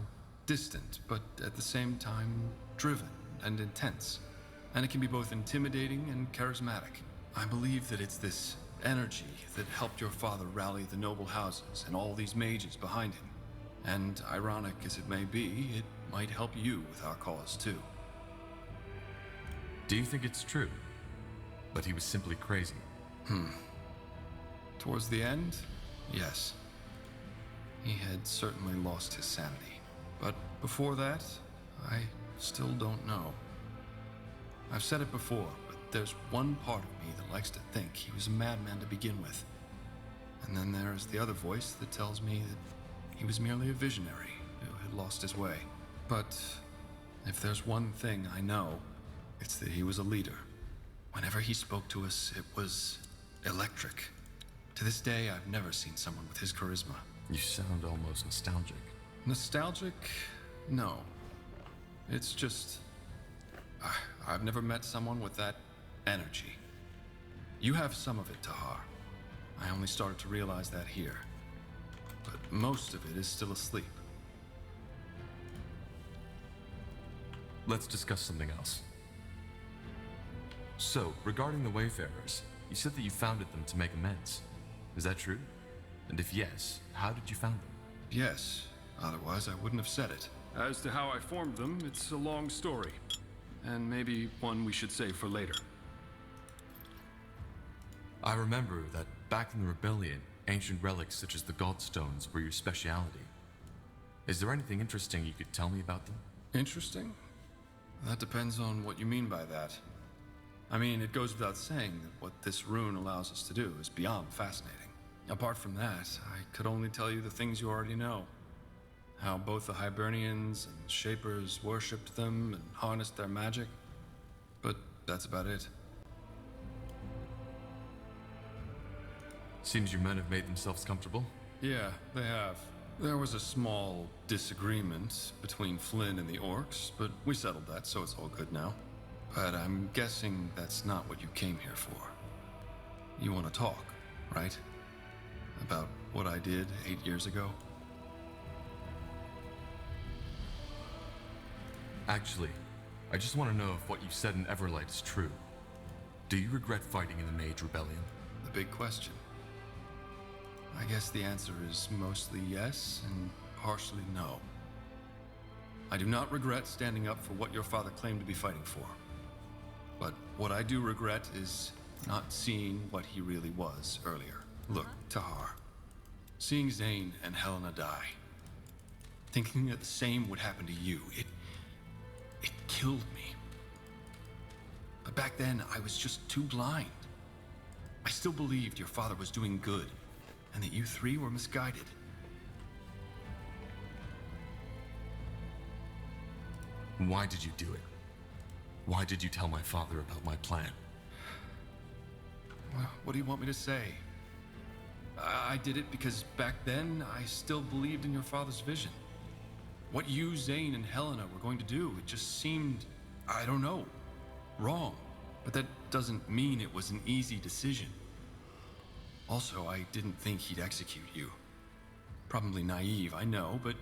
distant, but at the same time driven and intense. And it can be both intimidating and charismatic. I believe that it's this energy that helped your father rally the noble houses and all these mages behind him. And ironic as it may be, it might help you with our cause too. Do you think it's true? But he was simply crazy. Towards the end, yes. He had certainly lost his sanity. But before that, I still don't know. I've said it before, but there's one part of me that likes to think he was a madman to begin with. And then there's the other voice that tells me that he was merely a visionary who had lost his way. But if there's one thing I know, it's that he was a leader. Whenever he spoke to us, it was electric. To this day, I've never seen someone with his charisma. You sound almost nostalgic. Nostalgic? No. It's just... I've never met someone with that energy. You have some of it, Tahar. I only started to realize that here. But most of it is still asleep. Let's discuss something else. So, regarding the Wayfarers, you said that you founded them to make amends. Is that true? And if yes, how did you found them? Yes. Otherwise, I wouldn't have said it. As to how I formed them, it's a long story. And maybe one we should save for later. I remember that back in the Rebellion, ancient relics such as the Godstones were your speciality. Is there anything interesting you could tell me about them? Interesting? That depends on what you mean by that. I mean, it goes without saying that what this rune allows us to do is beyond fascinating. Apart from that, I could only tell you the things you already know. How both the Hibernians and Shapers worshipped them and harnessed their magic. But that's about it. Seems your men have made themselves comfortable. Yeah, they have. There was a small disagreement between Flynn and the orcs, but we settled that, so it's all good now. But I'm guessing that's not what you came here for. You want to talk, right? About what I did 8 years ago? Actually, I just want to know if what you said in Everlight is true. Do you regret fighting in the Mage Rebellion? The big question. I guess the answer is mostly yes and partially no. I do not regret standing up for what your father claimed to be fighting for. But what I do regret is not seeing what he really was earlier. Look, Tahar. Seeing Zane and Helena die. Thinking that the same would happen to you. It killed me. But back then, I was just too blind. I still believed your father was doing good, and that you three were misguided. Why did you do it? Why did you tell my father about my plan? Well, what do you want me to say? I did it because back then, I still believed in your father's vision. What you, Zane, and Helena were going to do, it just seemed, I don't know, wrong. But that doesn't mean it was an easy decision. Also, I didn't think he'd execute you. Probably naive, I know, but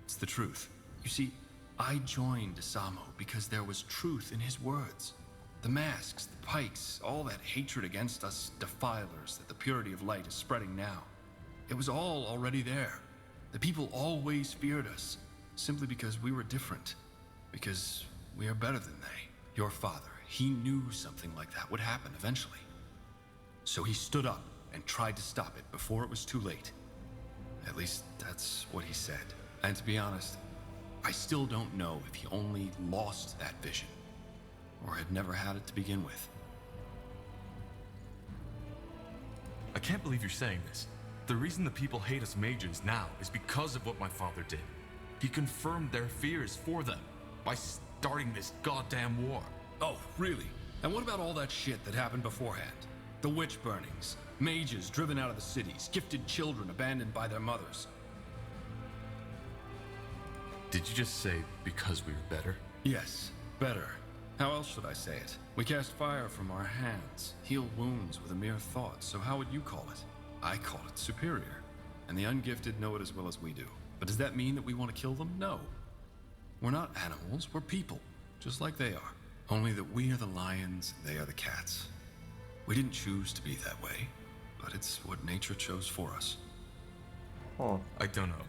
it's the truth. You see, I joined Asamo because there was truth in his words. The masks, the pikes, all that hatred against us defilers that the purity of light is spreading now. It was all already there. The people always feared us, simply because we were different. Because we are better than they. Your father, he knew something like that would happen eventually. So he stood up and tried to stop it before it was too late. At least that's what he said. And to be honest, I still don't know if he only lost that vision, or had never had it to begin with. I can't believe you're saying this. The reason the people hate us mages now is because of what my father did. He confirmed their fears for them by starting this goddamn war. Oh, really? And what about all that shit that happened beforehand? The witch burnings, mages driven out of the cities, gifted children abandoned by their mothers. Did you just say because we were better? Yes, better. How else should I say it? We cast fire from our hands, heal wounds with a mere thought, so how would you call it? I call it superior. And the ungifted know it as well as we do. But does that mean that we want to kill them? No. We're not animals, we're people, just like they are. Only that we are the lions, they are the cats. We didn't choose to be that way, but it's what nature chose for us. Oh, I don't know.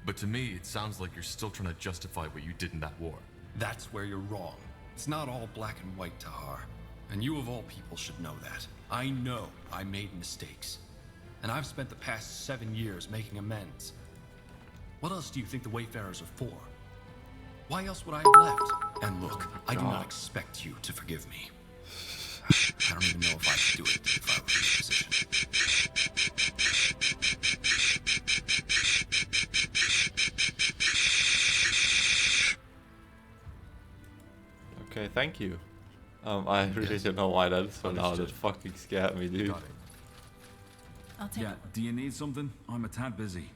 But to me, it sounds like you're still trying to justify what you did in that war. That's where you're wrong. It's not all black and white, Tahar. And you of all people should know that. I know I made mistakes. And I've spent the past 7 years making amends. What else do you think the Wayfarers are for? Why else would I have left? And look, I do not expect you to forgive me. I don't even know if I could do it if I were in your position. Okay, thank you. I really don't know why that is so loud. That fucking scared me, dude. I'll take Yeah, do you need something? I'm a tad busy.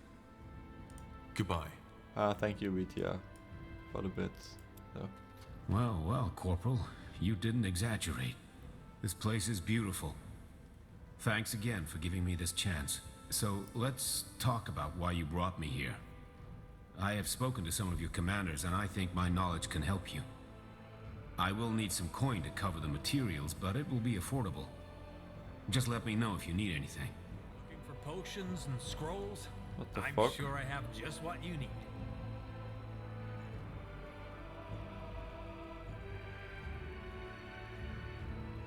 Goodbye. Thank you, Vitya, for the bits. So. Well, well, Corporal, you didn't exaggerate. This place is beautiful. Thanks again for giving me this chance. So, let's talk about why you brought me here. I have spoken to some of your commanders, and I think my knowledge can help you. I will need some coin to cover the materials, but it will be affordable. Just let me know if you need anything. Looking for potions and scrolls? What the I'm fuck? sure I have just what you need.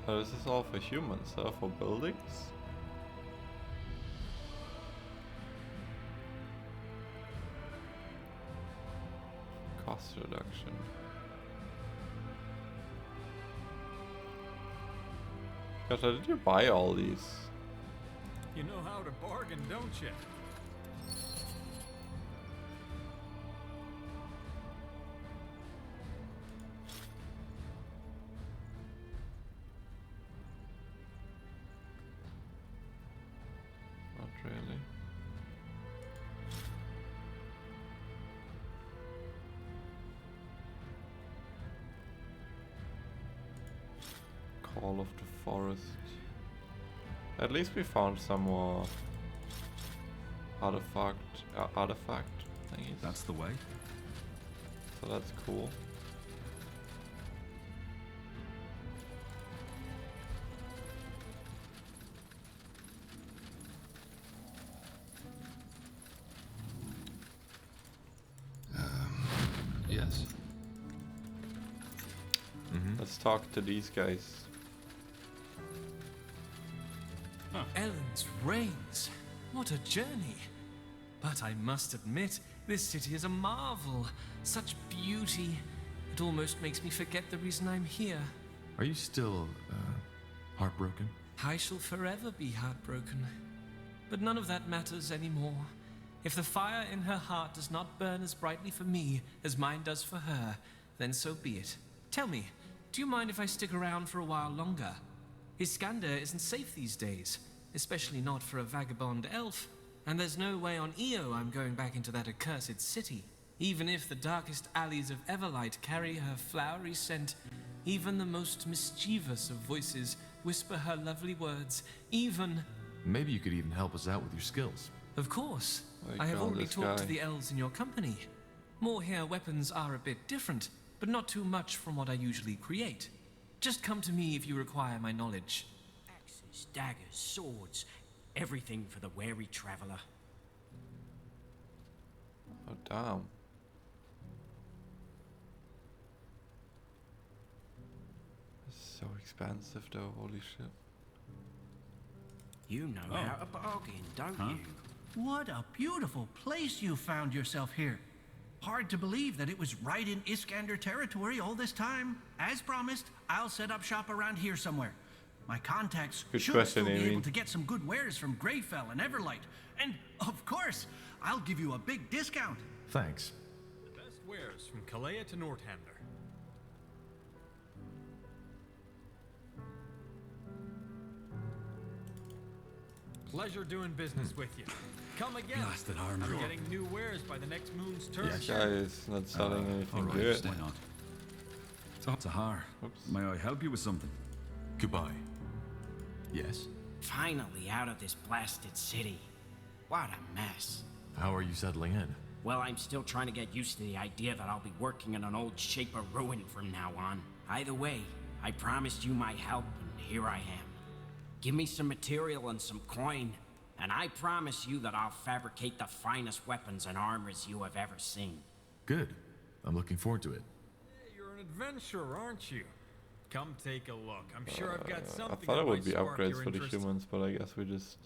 Oh, this is all for humans, for buildings? Cost reduction. Gosh, how did you buy all these? You know how to bargain, don't you? Not really. Call of the Forest. At least we found some more artifact thingies. That's the way. So that's cool. Yes. Let's talk to these guys. Ellen's Reigns. What a journey. But I must admit, this city is a marvel. Such beauty. It almost makes me forget the reason I'm here. Are you still, heartbroken? I shall forever be heartbroken. But none of that matters anymore. If the fire in her heart does not burn as brightly for me as mine does for her, then so be it. Tell me, do you mind if I stick around for a while longer? Iskander isn't safe these days, especially not for a vagabond elf. And there's no way on Io I'm going back into that accursed city. Even if the darkest alleys of Everlight carry her flowery scent, even the most mischievous of voices whisper her lovely words, even... Maybe you could even help us out with your skills. Of course. I have already talked to the elves in your company. More here weapons are a bit different, but not too much from what I usually create. Just come to me if you require my knowledge. Axes, daggers, swords, everything for the wary traveler. Oh, damn. It's so expensive though, holy shit. You know how to bargain, don't you? What a beautiful place you found yourself here. Hard to believe that it was right in Iskander territory all this time. As promised, I'll set up shop around here somewhere. My contacts Good should question, still be Amy. able to get some good wares from Greyfell and Everlight. And, of course, I'll give you a big discount. Thanks. The best wares from Kalea to Northander. Pleasure doing business with you. Come again. Blasted armor. I'm getting new wares by the next moon's turn. This guy is not selling anything Alright, good. why not? Tahar, may I help you with something? Goodbye. Yes? Finally out of this blasted city. What a mess. How are you settling in? Well, I'm still trying to get used to the idea that I'll be working in an old shape of ruin from now on. Either way, I promised you my help, and here I am. Give me some material and some coin, and I promise you that I'll fabricate the finest weapons and armors you have ever seen. Good. I'm looking forward to it. Hey, you're an adventurer, aren't you? Come take a look. I'm sure I've got I something thought that it would might be spark upgrades your for the interest. humans, but I guess we just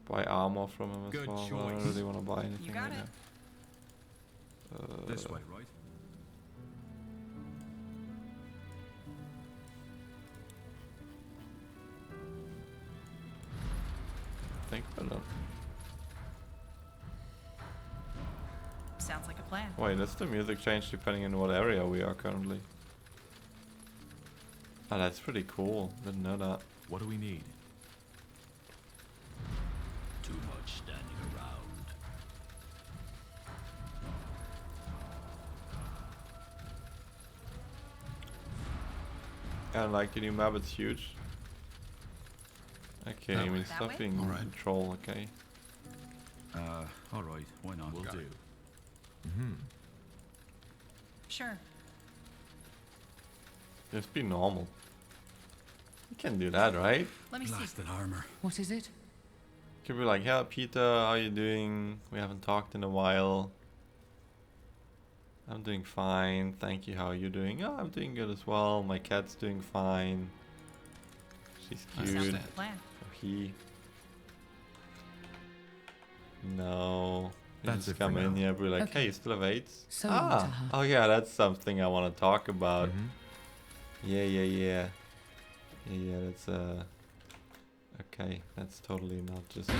buy armor from him as Good well. I don't choice. really want to buy anything You got right it. now. This way, right? I think we're done. Sounds like a plan. Wait, does the music change depending on what area we are currently? Oh, that's pretty cool. Didn't know that. What do we need? Too much standing around. And like the new map, it's huge. Okay, That I mean, way. stop being troll, okay? Alright, why not? Will Got do. it. Mm-hmm. Sure. Just be normal. You can do that, right? Let me Blasted armor. What is it? You could be like, yeah, Peter, how you doing? We haven't talked in a while. I'm doing fine, thank you. How are you doing? Oh, I'm doing good as well. My cat's doing fine. She's Sounds cute. like a plan. Or he. No. You That's just it for come in now. here, be like, Okay. hey, you still have AIDS? So, ah, Tahar. oh yeah, that's something I want to talk about. Mhm. Yeah, that's okay, that's totally not just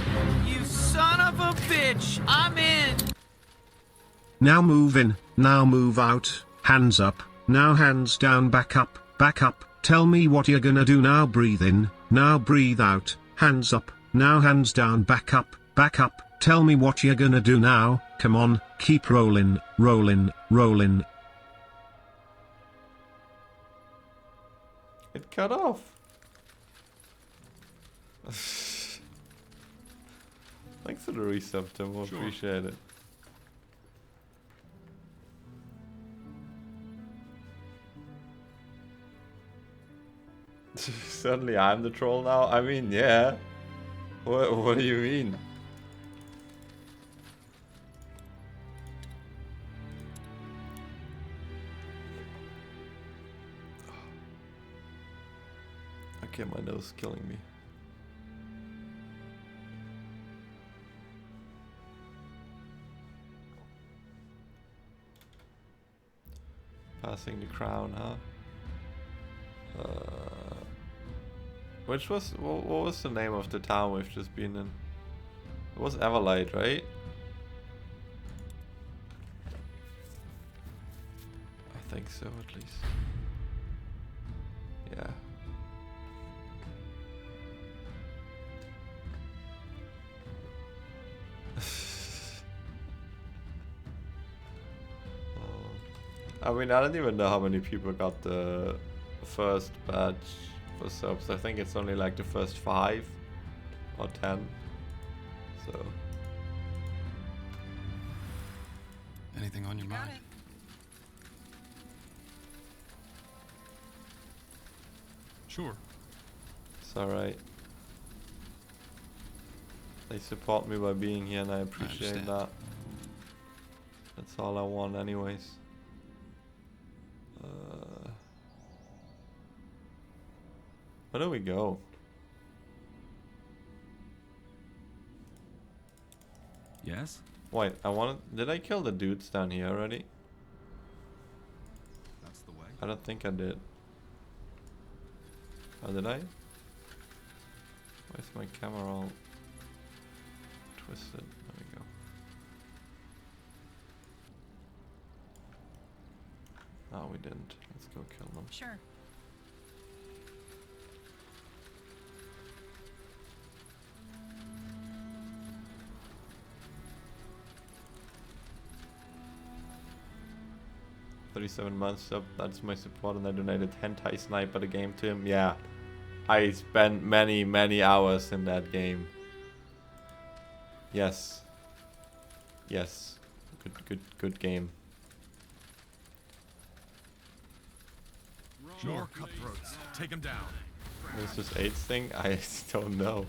You son of a bitch! I'm in! Now move in, now move out, hands up, now hands down, back up, tell me what you're gonna do now, breathe in, now breathe out, hands up, now hands down, back up, tell me what you're gonna do now, come on, keep rolling. It cut off. Thanks for the resub, Tim. I Sure. appreciate it. Suddenly I'm the troll now? I mean, yeah. What do you mean? Okay, my nose is killing me. Passing the crown, huh? Which was what was the name of the town we've just been in? It was Everlight, right? I think so, at least. Yeah. I mean, I don't even know how many people got the first batch for subs. I think it's only like the first 5 or 10. So. Anything on your mind? Sure. It's alright. They support me by being here and I appreciate understand. that. That's all I want anyways. Where do we go? Yes? Wait, did I kill the dudes down here already? That's the way. I don't think I did. Oh, did I? Where's my camera all twisted? There we go. Oh, we didn't. Let's go kill them. Sure. $37 up, that's my support, and I donated hentai sniper the game to him. Yeah, I spent many hours in that game. Yes. Yes. Good game. More cutthroats. Take him down. Is this AIDS thing? I don't know.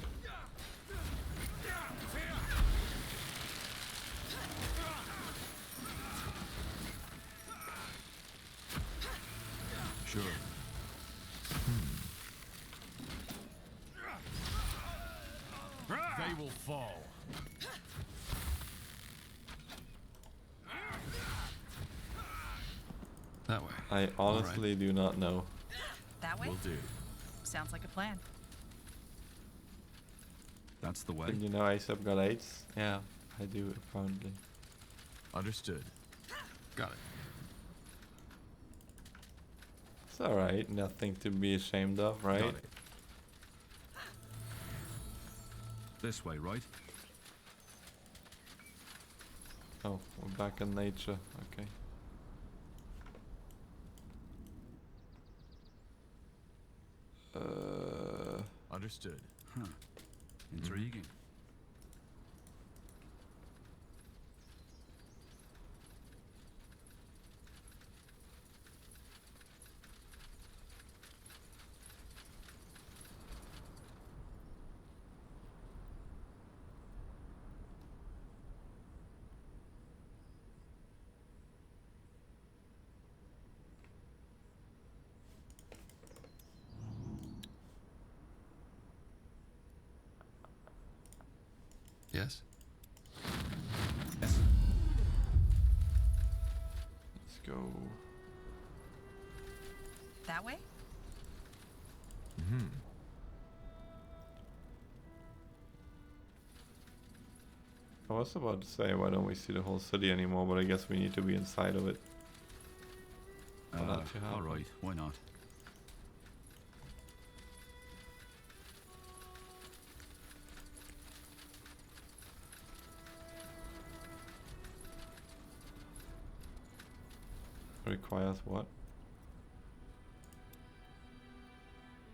Sure. They will fall. That way. I honestly do not know. That way? Will do. Sounds like a plan. That's the way. Did you know ASAP got AIDS? Yeah, I do apparently. Understood. Got it. It's alright, nothing to be ashamed of, right? Got it. This way, right? Oh, we're back in nature. Okay. Understood. Huh. Intriguing. Yes? Let's go. That way? I was about to say, why don't we see the whole city anymore, but I guess we need to be inside of it. Alright, why not? Requires what?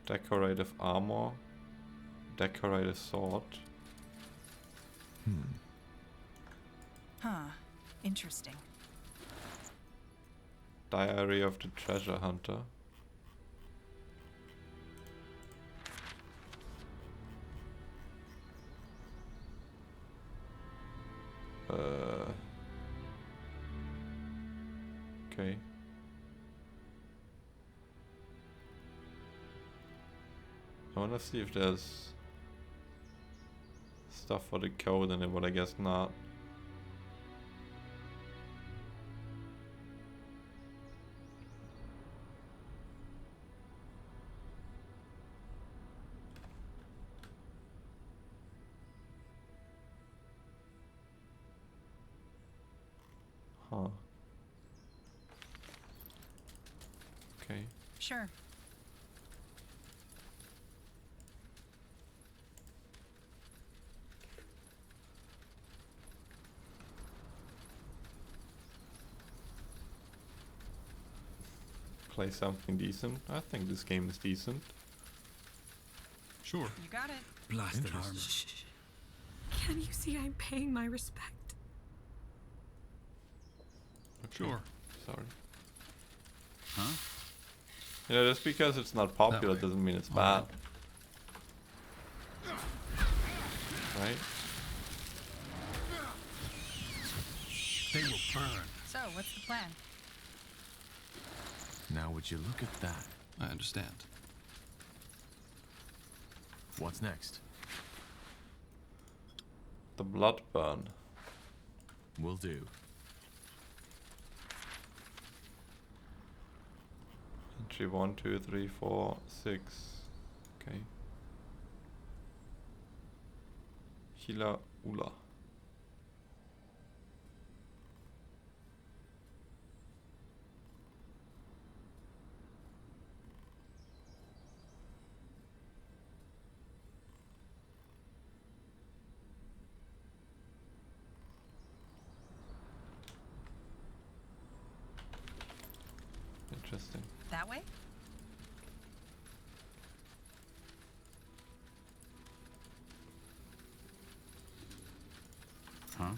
Decorative armor, decorative sword. Huh. Interesting. Diary of the Treasure Hunter. Okay. I wanna see if there's stuff for the code in it, but I guess not. Huh. Okay. Sure. Play something decent. I think this game is decent. Sure. You got it. Blasted armor. Can you see I'm paying my respect? Okay. Sure. Sorry. Huh? You know, just because it's not popular doesn't mean it's bad. Right? They will burn. So, what's the plan? Now would you look at that? I understand. What's next? The blood burn. Will do. Entry 1, 2, 3, 4, 6. Okay. Hila Ula. Interesting. That way? Huh?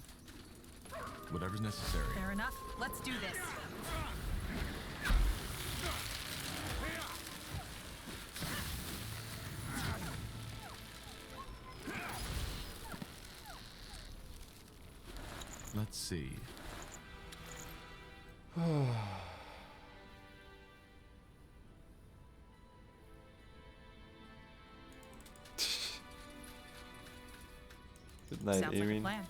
Whatever's necessary. Fair enough. Let's do this. Let's see. Good night, Sounds like a Erin. plan.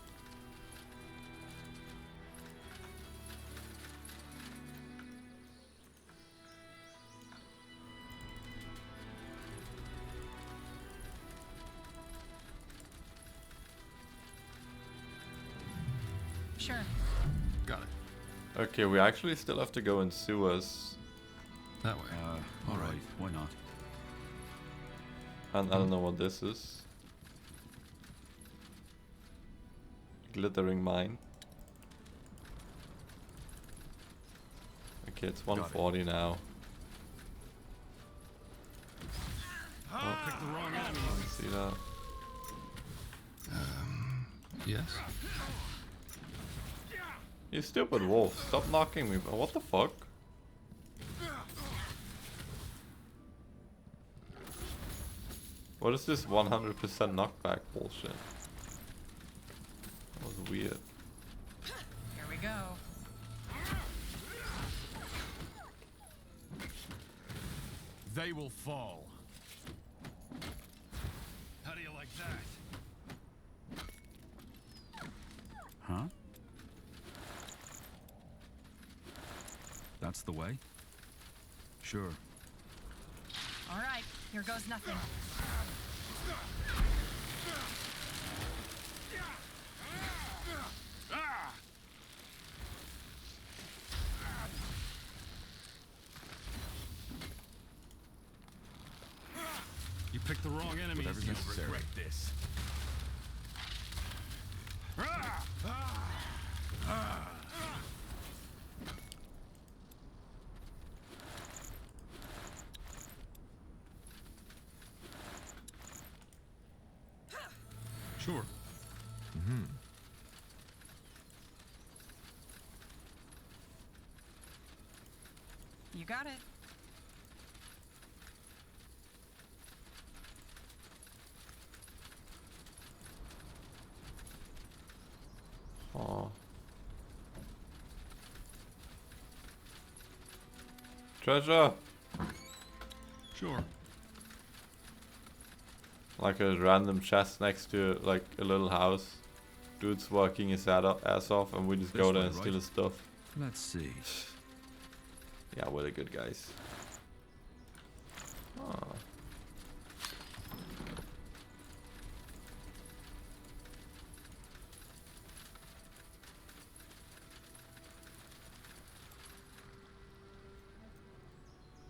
Sure. Got it. Okay, we actually still have to go in sewers. That way. Alright, why not? And I don't know what this is. Glittering mine. Okay, it's 140 now. Oh, Picked the wrong enemy. see that? Yes. You stupid wolf, stop knocking me. What the fuck? What is this 100% knockback bullshit? That was weird. Here we go. They will fall. How do you like that? Huh? That's the way? Sure. All right. Here goes nothing. You picked the wrong enemy. Whatever's necessary. Regret this. Sure. You got it. Oh. Treasure! Sure. Like a random chest next to like a little house. Dude's working his ass off and we just This go there way, and right? steal his stuff. Let's see. Yeah, we're the good guys. Oh.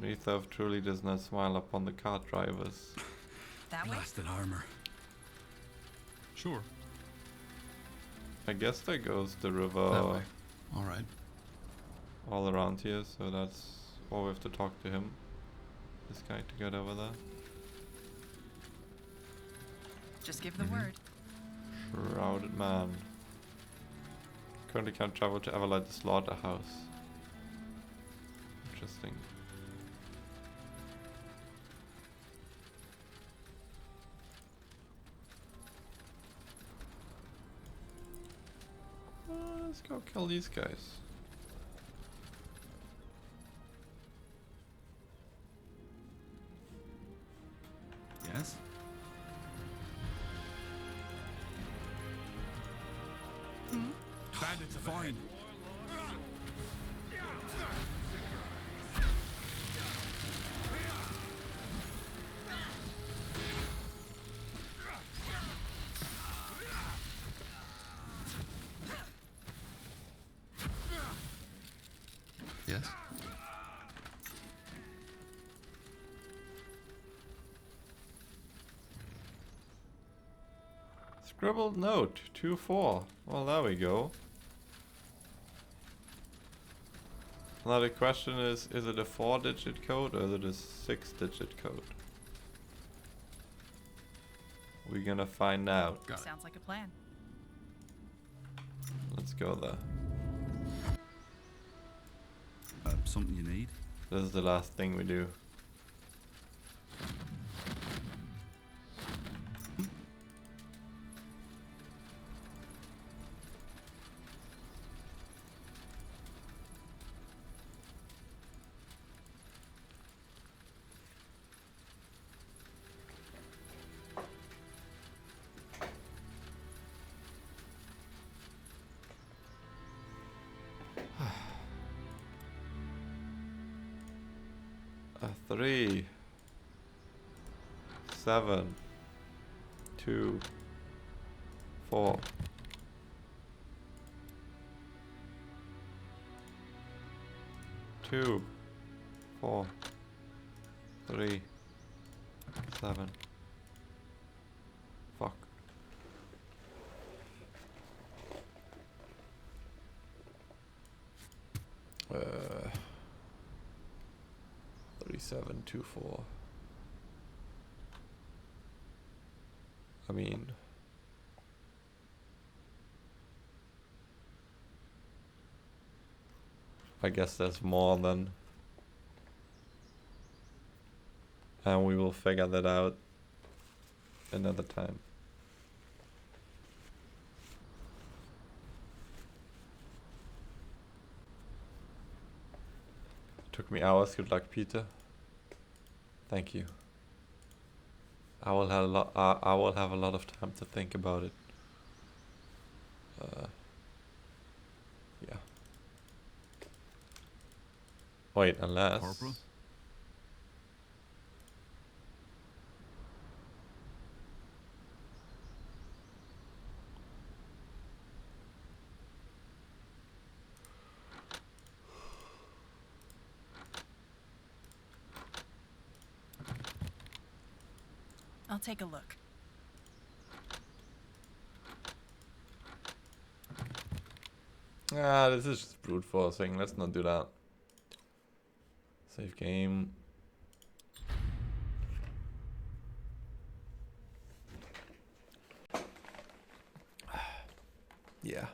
Neathov truly does not smile upon the cart drivers. That way? Blasted armor. Sure. I guess there goes the That river way. All right. all around here, so that's why we have to talk to him. This guy to get over there. Just give the word. Shrouded man. Currently can't travel to Everlight the Slaughterhouse. Interesting. Let's go kill these guys. Yes? Bandits fine. Yes? Scribbled note 2-4. Well, there we go. Now the question is it a 4-digit code or is it a 6-digit code? We're gonna find out. Sounds like a plan. Let's go there. Something you need? This is the last thing we do. A 3, 7, 2, 4. 2, 4, 3, 7. Fuck. Uh. 3724. I mean, I guess there's more than, and we will figure that out another time. Took me hours. Good luck, Peter. Thank you. I will have a lot. I will have a lot of time to think about it. Yeah. Wait, unless. Corporal? I'll take a look. Ah, this is just brute forcing. Let's not do that. Save game. Yeah.